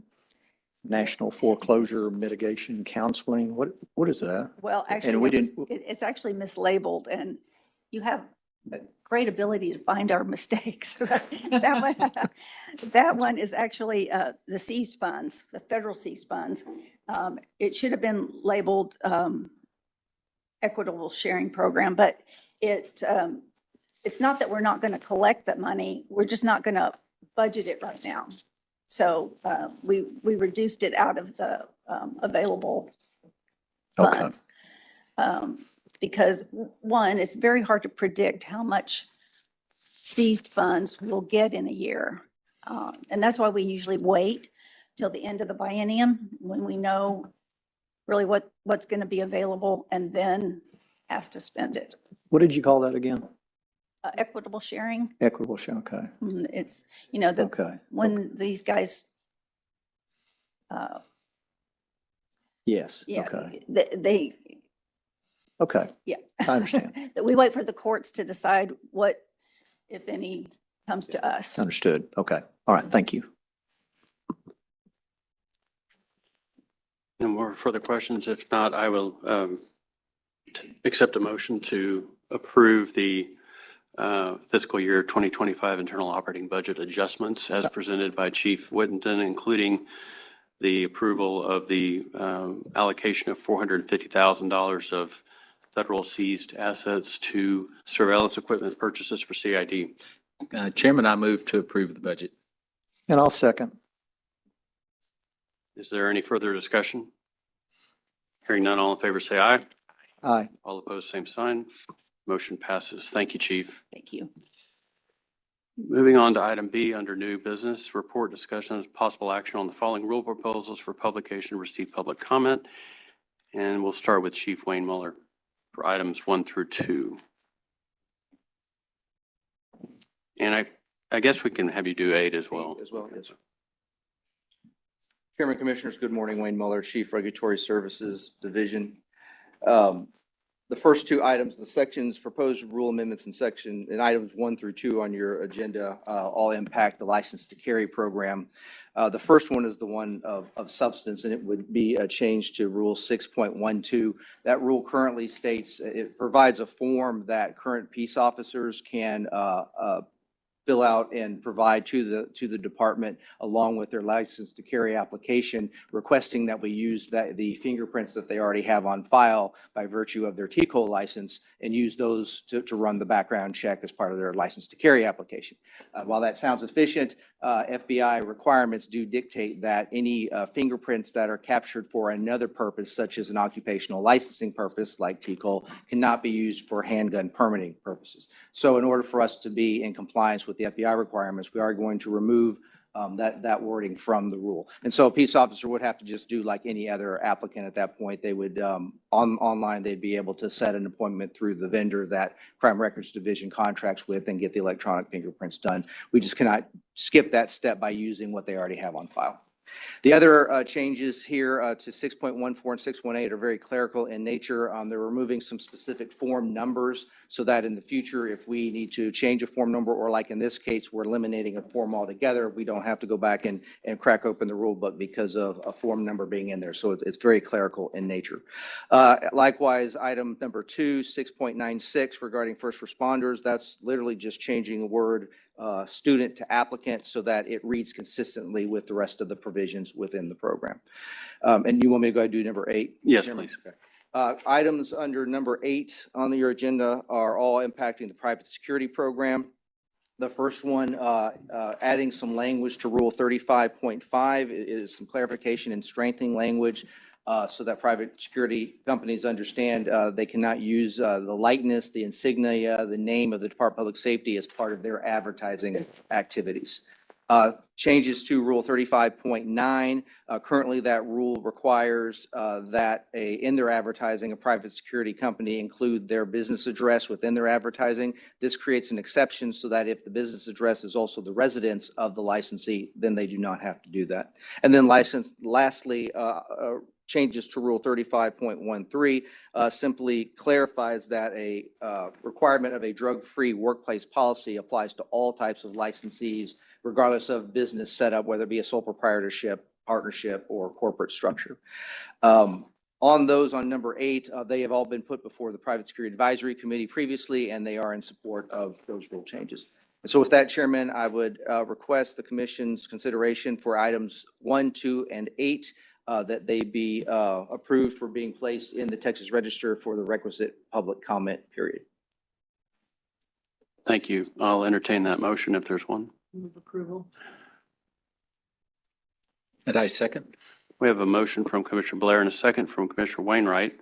National Foreclosure Mitigation Counseling. What is that? Well, And actually, we didn't. it's actually mislabeled, and you have a great ability to find our mistakes. That one is actually the seized funds, the federal seized funds. It should have been labeled equitable sharing program, but it's not that we're not going to collect that money. We're just not going to budget it right now. So we reduced it out of the available funds. Because one, it's very hard to predict how much seized funds we'll get in a year. And that's why we usually wait till the end of the biennium when we know really what's going to be available, and then ask to spend it. What did you call that again? Equitable sharing. Equitable sharing, okay. It's, you know, when these guys. Yes, Yeah, okay. they. Okay. Yeah. I understand. That we wait for the courts to decide what, if any, comes to us. Understood. Okay. All right. Thank you. No more further questions? If not, I will accept a motion to approve the fiscal year 2025 internal operating budget adjustments as presented by Chief Whittington, including the approval of the allocation of $450,000 of federal seized assets to surveillance equipment purchases for CID. Chairman, I move to approve the budget. And I'll second. Is there any further discussion? Hearing none, all in favor say aye. Aye. All opposed, same sign. Motion passes. Thank you, Chief. Thank you. Moving on to item B under new business, report discussion of possible action on the following rule proposals for publication to receive public comment. And we'll start with Chief Wayne Muller for items 1 through 2. And I guess we can have you do 8 as well. As well, yes. Chairman, Commissioners, good morning. Wayne Muller, Chief Regulatory Services Division. The first 2 items, the sections, proposed rule amendments in items 1 through 2 on your agenda, all impact the license to carry program. The first one is the one of substance, and it would be a change to Rule 6.12. That rule currently states it provides a form that current peace officers can fill out and provide to the department along with their license to carry application, requesting that we use the fingerprints that they already have on file by virtue of their TCO license and use those to run the background check as part of their license to carry application. While that sounds efficient, FBI requirements do dictate that any fingerprints that are captured for another purpose, such as an occupational licensing purpose like TCO, cannot be used for handgun permitting purposes. So in order for us to be in compliance with the FBI requirements, we are going to remove that wording from the rule. And so a peace officer would have to just do like any other applicant at that point. They would, online, they'd be able to set an appointment through the vendor that Crime Records Division contracts with and get the electronic fingerprints done. We just cannot skip that step by using what they already have on file. The other changes here to 6.14 and 6.18 are very clerical in nature. They're removing some specific form numbers so that in the future, if we need to change a form number, or like in this case, we're eliminating a form altogether, we don't have to go back and crack open the rule book because of a form number being in there. So it's very clerical in nature. Likewise, item number 2, 6.96 regarding first responders, that's literally just changing a word student to applicant so that it reads consistently with the rest of the provisions within the program. And you want me to go ahead and do number 8? Yes, please. Items under number 8 on your agenda are all impacting the private security program. The first one, adding some language to Rule 35.5 is some clarification and strengthening language so that private security companies understand they cannot use the likeness, the insignia, the name of the Department of Public Safety as part of their advertising activities. Changes to Rule 35.9. Currently, that rule requires that in their advertising, a private security company include their business address within their advertising. This creates an exception so that if the business address is also the residence of the licensee, then they do not have to do that. And then lastly, changes to Rule 35.13 simply clarifies that a requirement of a drug-free workplace policy applies to all types of licensees, regardless of business setup, whether it be a sole proprietorship, partnership, or corporate structure. On those, on number 8, they have all been put before the Private Security Advisory Committee previously, and they are in support of those rule changes. And so with that, Chairman, I would request the Commission's consideration for items 1, 2, and 8 that they be approved for being placed in the Texas Register for the requisite public comment period. Thank you. I'll entertain that motion if there's one. Move approval. And I second. We have a motion from Commissioner Blair and a second from Commissioner Wainwright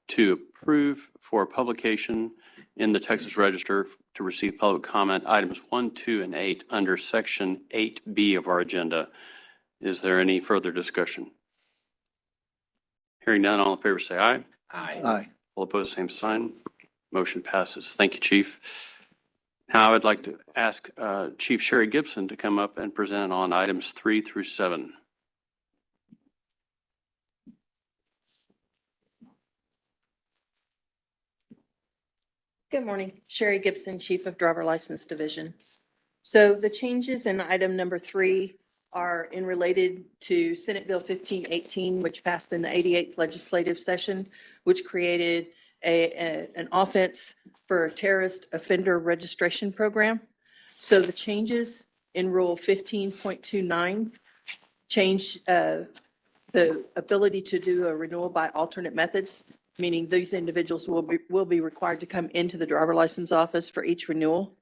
to approve for publication in the Texas Register to receive public comment items 1, 2, and 8 under Section 8B of our agenda. Is there any further discussion? Hearing none, all in favor say aye. Aye. Aye. All opposed, same sign. Motion passes. Thank you, Chief. Now I would like to ask Chief Sherry Gibson to come up and present on items 3 through 7. Good morning, Sherry Gibson, Chief of Driver License Division. So the changes in item number 3 are related to Senate Bill 1518, which passed in the 88th legislative session, which created an offense for a terrorist offender registration program. So the changes in Rule 15.29 change the ability to do a renewal by alternate methods, meaning these individuals will be required to come into the driver license office for each renewal.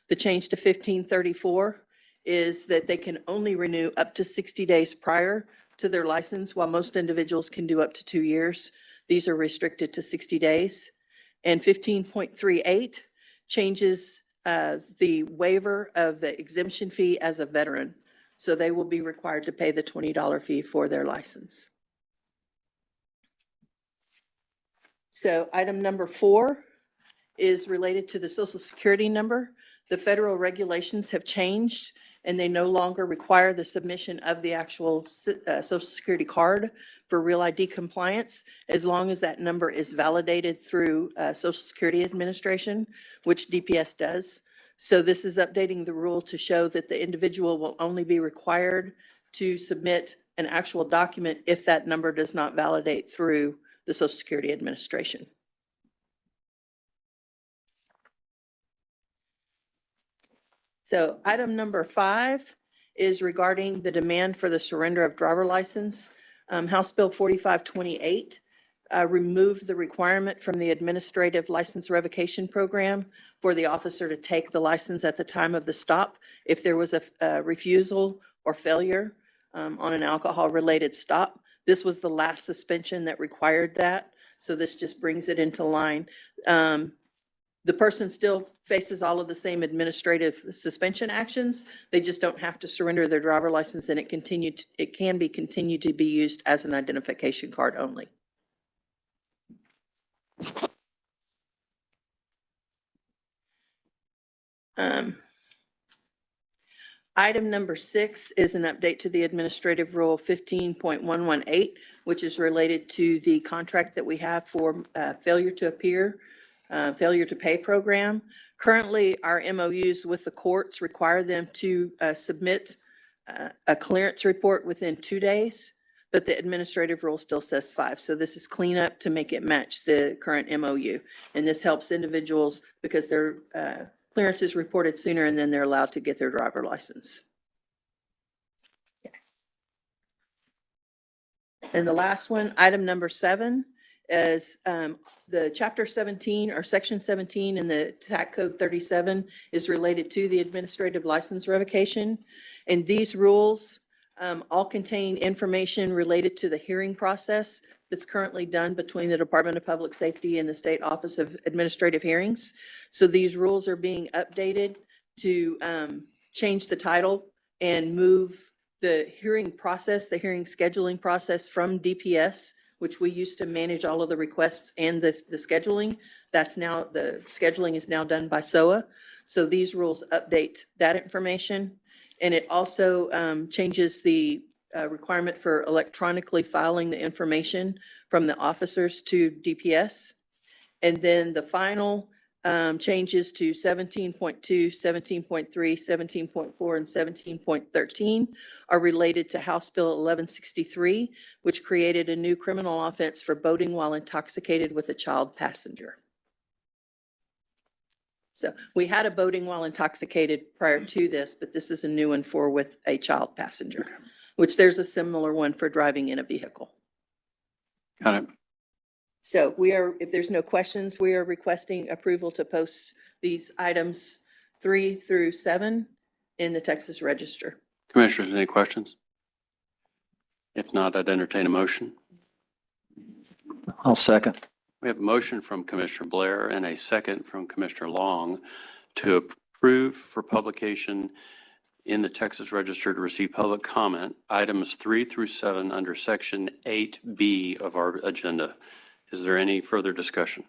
The change to 1534 is that they can only renew up to 60 days prior to their license, while most individuals can do up to 2 years. These are restricted to 60 days. And 15.38 changes the waiver of the exemption fee as a veteran. So they will be required to pay the $20 fee for their license. So item number 4 is related to the Social Security number. The federal regulations have changed and they no longer require the submission of the actual Social Security card for Real ID compliance, as long as that number is validated through Social Security Administration, which DPS does. So this is updating the rule to show that the individual will only be required to submit an actual document if that number does not validate through the Social Security Administration. So item number 5 is regarding the demand for the surrender of driver license. House Bill 4528 removed the requirement from the administrative license revocation program for the officer to take the license at the time of the stop if there was a refusal or failure on an alcohol-related stop. This was the last suspension that required that, so this just brings it into line. The person still faces all of the same administrative suspension actions. They just don't have to surrender their driver license, and it can be continued to be used as an identification card only. Item number 6 is an update to the Administrative Rule 15.118, which is related to the contract that we have for failure to appear, failure to pay program. Currently, our MOUs with the courts require them to submit a clearance report within 2 days, but the administrative rule still says 5. So this is cleanup to make it match the current MOU. And this helps individuals because their clearance is reported sooner and then they're allowed to get their driver license. And the last one, item number 7, is the Chapter 17 or Section 17 in the TAC Code 37 is related to the administrative license revocation. And these rules all contain information related to the hearing process that's currently done between the Department of Public Safety and the State Office of Administrative Hearings. So these rules are being updated to change the title and move the hearing process, the hearing scheduling process from DPS, which we used to manage all of the requests and the scheduling. That's now, the scheduling is now done by SOA. So these rules update that information. And it also changes the requirement for electronically filing the information from the officers to DPS. And then the final changes to 17.2, 17.3, 17.4, and 17.13 are related to House Bill 1163, which created a new criminal offense for boating while intoxicated with a child passenger. So we had a boating while intoxicated prior to this, but this is a new one for with a child passenger, which there's a similar one for driving in a vehicle. Got it. So we are, if there's no questions, we are requesting approval to post these items 3 through 7 in the Texas Register. Commissioners, any questions? If not, I'd entertain a motion. I'll second. We have a motion from Commissioner Blair and a second from Commissioner Long to approve for publication in the Texas Register to receive public comment, items 3 through 7 under Section 8B of our agenda. Is there any further discussion?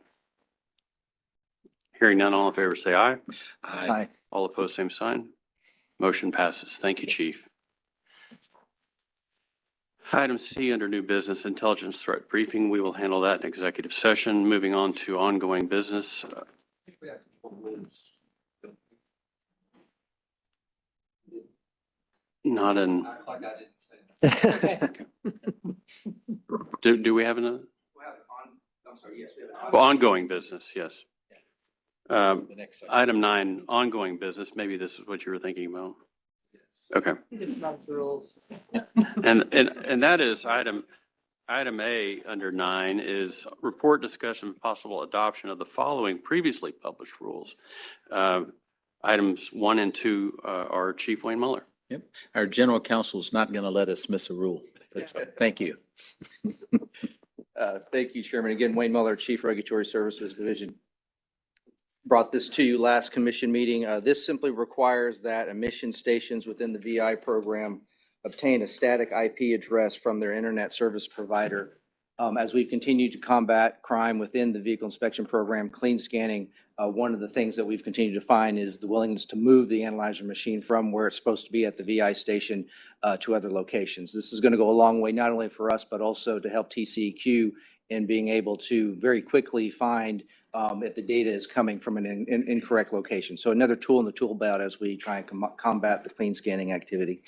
Hearing none, all in favor say aye. Aye. All opposed, same sign. Motion passes. Thank you, Chief. Item C under new business, intelligence threat briefing. We will handle that in executive session. Moving on to ongoing business. Not in. Do we have another? Well, ongoing business, yes. Item 9, ongoing business. Maybe this is what you were thinking about. Okay. And that is item A under 9 is report discussion of possible adoption of the following previously published rules. Items 1 and 2 are Chief Wayne Muller. Yep. Our general counsel is not going to let us miss a rule. Thank you. Thank you, Chairman. Again, Wayne Muller, Chief Regulatory Services Division. Brought this to you last commission meeting. This simply requires that emission stations within the VI program obtain a static IP address from their internet service provider. As we continue to combat crime within the vehicle inspection program, clean scanning, one of the things that we've continued to find is the willingness to move the analyzer machine from where it's supposed to be at the VI station to other locations. This is going to go a long way, not only for us, but also to help TCEQ in being able to very quickly find if the data is coming from an incorrect location. So another tool in the tool belt as we try and combat the clean scanning activity.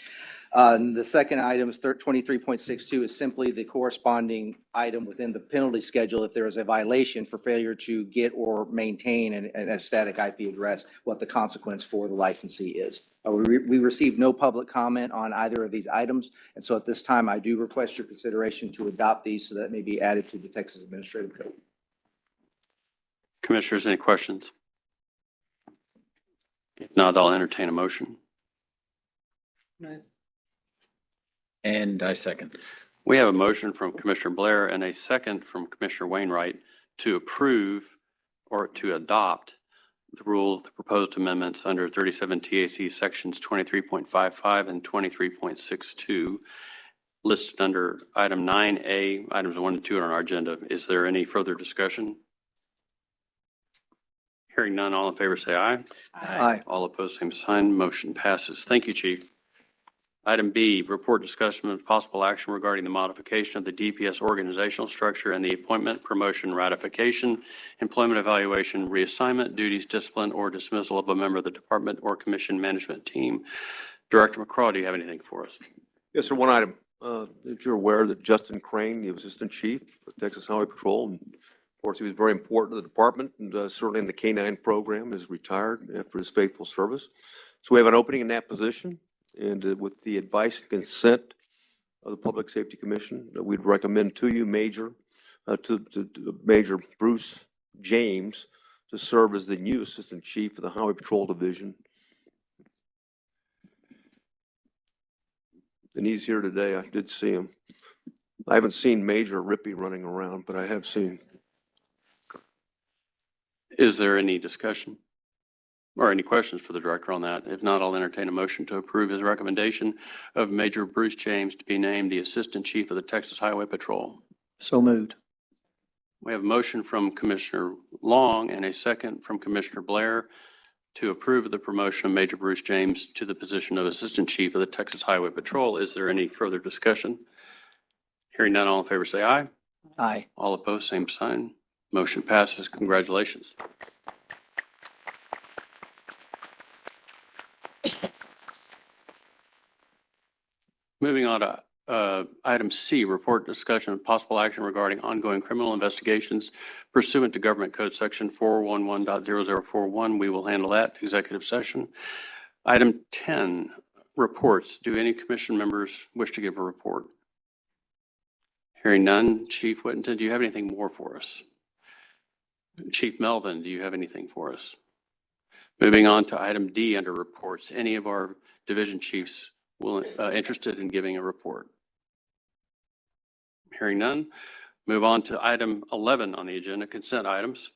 The second item is 23.62 is simply the corresponding item within the penalty schedule if there is a violation for failure to get or maintain a static IP address, what the consequence for the licensee is. We received no public comment on either of these items, and so at this time I do request your consideration to adopt these so that may be added to the Texas Administrative Code. Commissioners, any questions? If not, I'll entertain a motion. No. And I second. We have a motion from Commissioner Blair and a second from Commissioner Wainwright to approve or to adopt the rules, the proposed amendments under 37 TAC sections 23.55 and 23.62 listed under item 9A, items 1 and 2 on our agenda. Is there any further discussion? Hearing none, all in favor say aye. Aye. All opposed, same sign. Motion passes. Thank you, Chief. Item B, report discussion of possible action regarding the modification of the DPS organizational structure and the appointment, promotion, ratification, employment evaluation, reassignment, duties, discipline, or dismissal of a member of the department or commission management team. Director McCraw, do you have anything for us? Yes, sir. One item, that you're aware that Justin Crane, the Assistant Chief of Texas Highway Patrol, and of course, he was very important to the department and certainly in the K-9 program, is retired after his faithful service. So we have an opening in that position. And with the advice and consent of the Public Safety Commission, we'd recommend to you Major Bruce James to serve as the new Assistant Chief of the Highway Patrol Division. And he's here today. I did see him. I haven't seen Major Rippey running around, but I have seen. Is there any discussion or any questions for the director on that? If not, I'll entertain a motion to approve his recommendation of Major Bruce James to be named the Assistant Chief of the Texas Highway Patrol. So moved. We have a motion from Commissioner Long and a second from Commissioner Blair to approve the promotion of Major Bruce James to the position of Assistant Chief of the Texas Highway Patrol. Is there any further discussion? Hearing none, all in favor say aye. Aye. All opposed, same sign. Motion passes. Congratulations. Moving on to item C, report discussion of possible action regarding ongoing criminal investigations pursuant to Government Code Section 411.0041. We will handle that in executive session. Item 10, reports. Do any commission members wish to give a report? Hearing none. Chief Whittington, do you have anything more for us? Chief Melvin, do you have anything for us? Moving on to item D under reports. Any of our division chiefs interested in giving a report? Hearing none. Move on to item 11 on the agenda, consent items.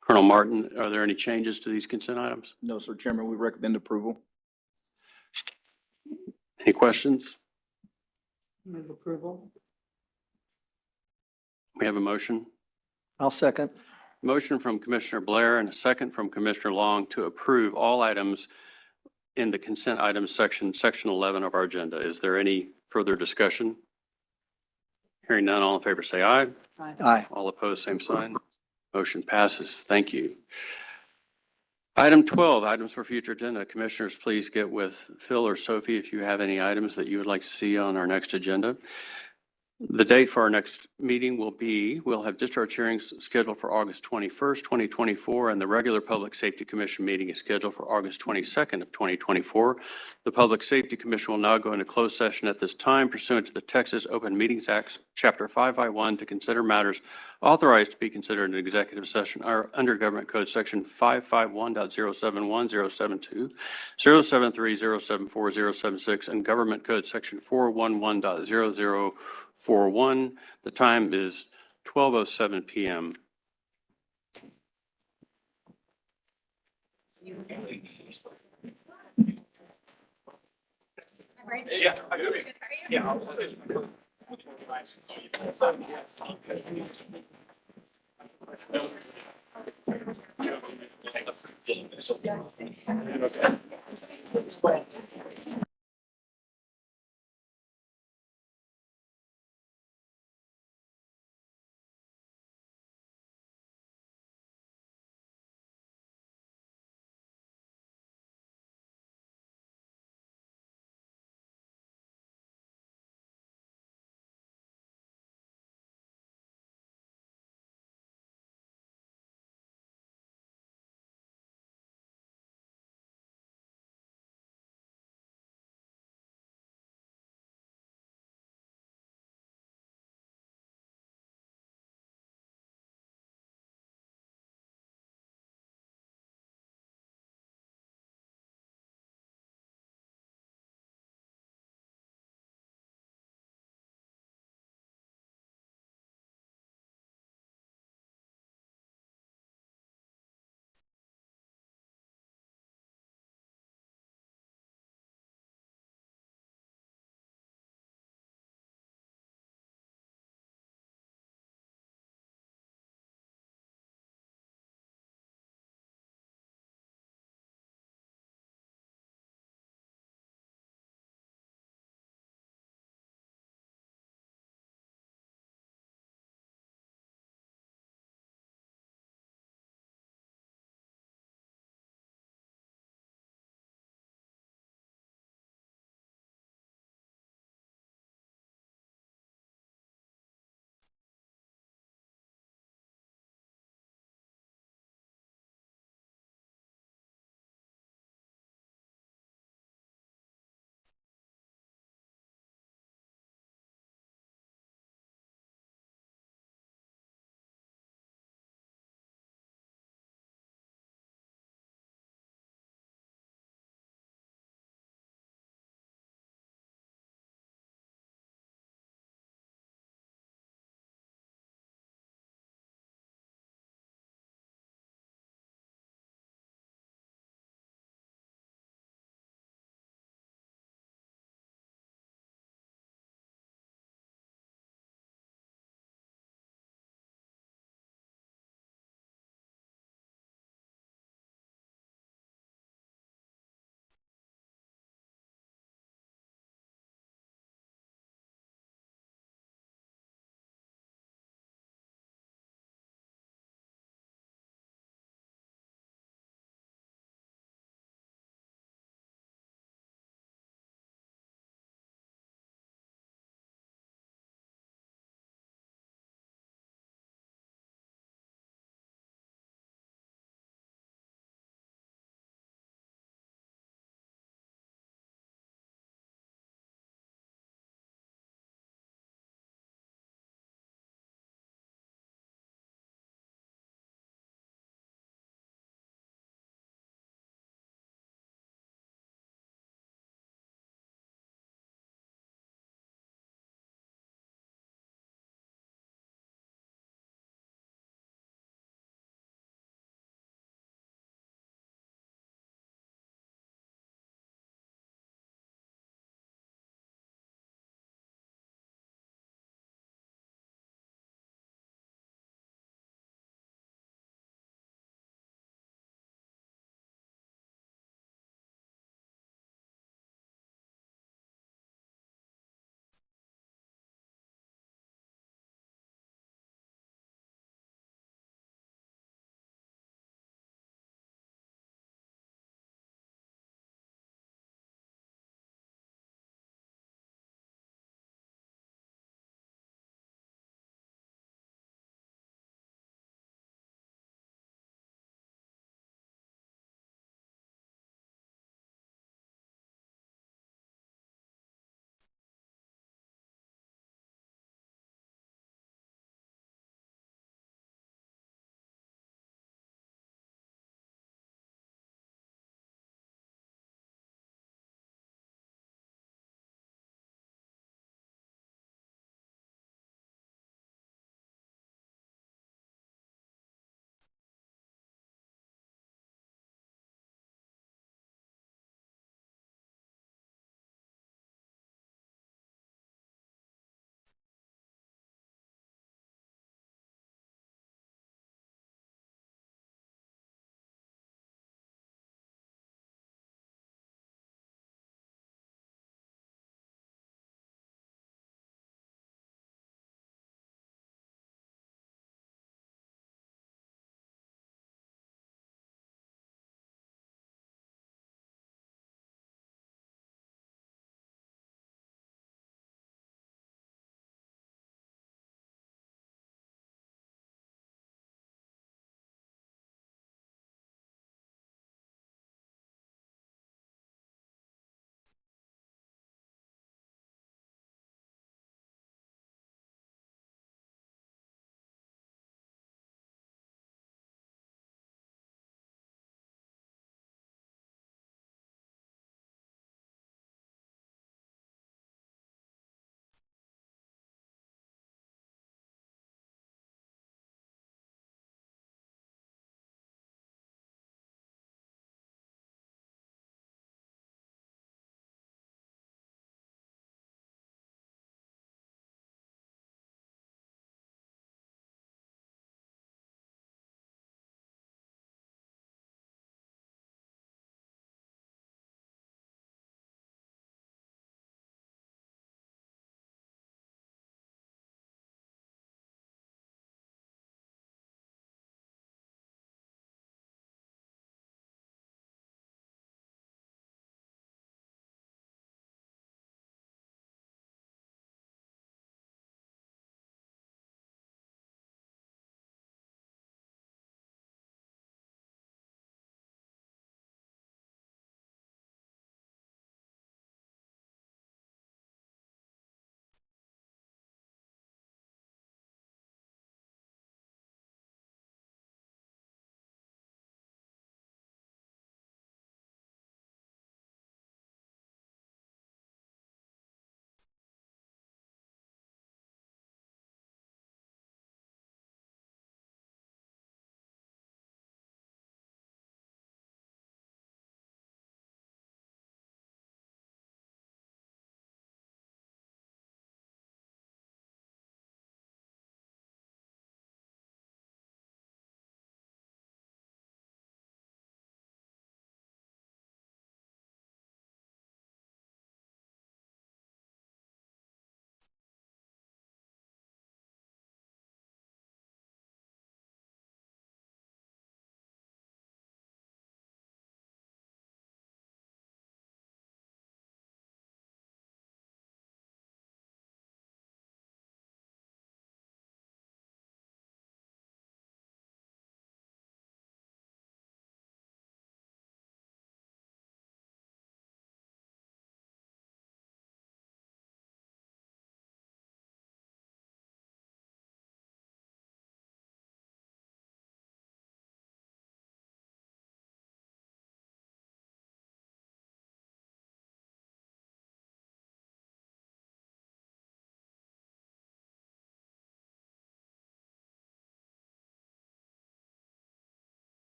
Colonel Martin, are there any changes to these consent items? No, sir, Chairman, we recommend approval. Any questions? Move approval. We have a motion. I'll second. Motion from Commissioner Blair and a second from Commissioner Long to approve all items in the consent items section 11 of our agenda. Is there any further discussion? Hearing none, all in favor say aye. Aye. Aye. All opposed, same sign. Motion passes. Thank you. Item 12, items for future agenda. Commissioners, please get with Phil or Sophie if you have any items that you would like to see on our next agenda. The date for our next meeting we'll have discharge hearings scheduled for August 21st, 2024, and the regular Public Safety Commission meeting is scheduled for August 22nd of 2024. The Public Safety Commission will now go into closed session at this time pursuant to the Texas Open Meetings Act, Chapter 551, to consider matters authorized to be considered in executive session are under Government Code Section 551.071, 072, 073, 074, 076, and Government Code Section 411.0041. The time is 12:07 PM. Yeah. Yeah.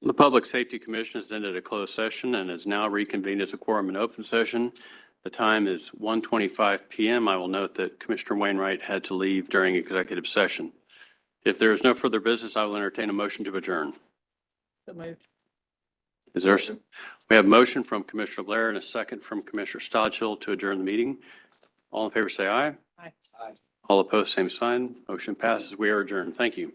The Public Safety Commission has ended a closed session and is now reconvened as a quorum in open session. The time is 1:25 p.m. I will note that Commissioner Wainwright had to leave during executive session. If there is no further business, I will entertain a motion to adjourn. Is there? We have a motion from Commissioner Blair and a second from Commissioner Stodgill to adjourn the meeting. All in favor say aye. Aye. All opposed, same sign. Motion passes. We are adjourned. Thank you.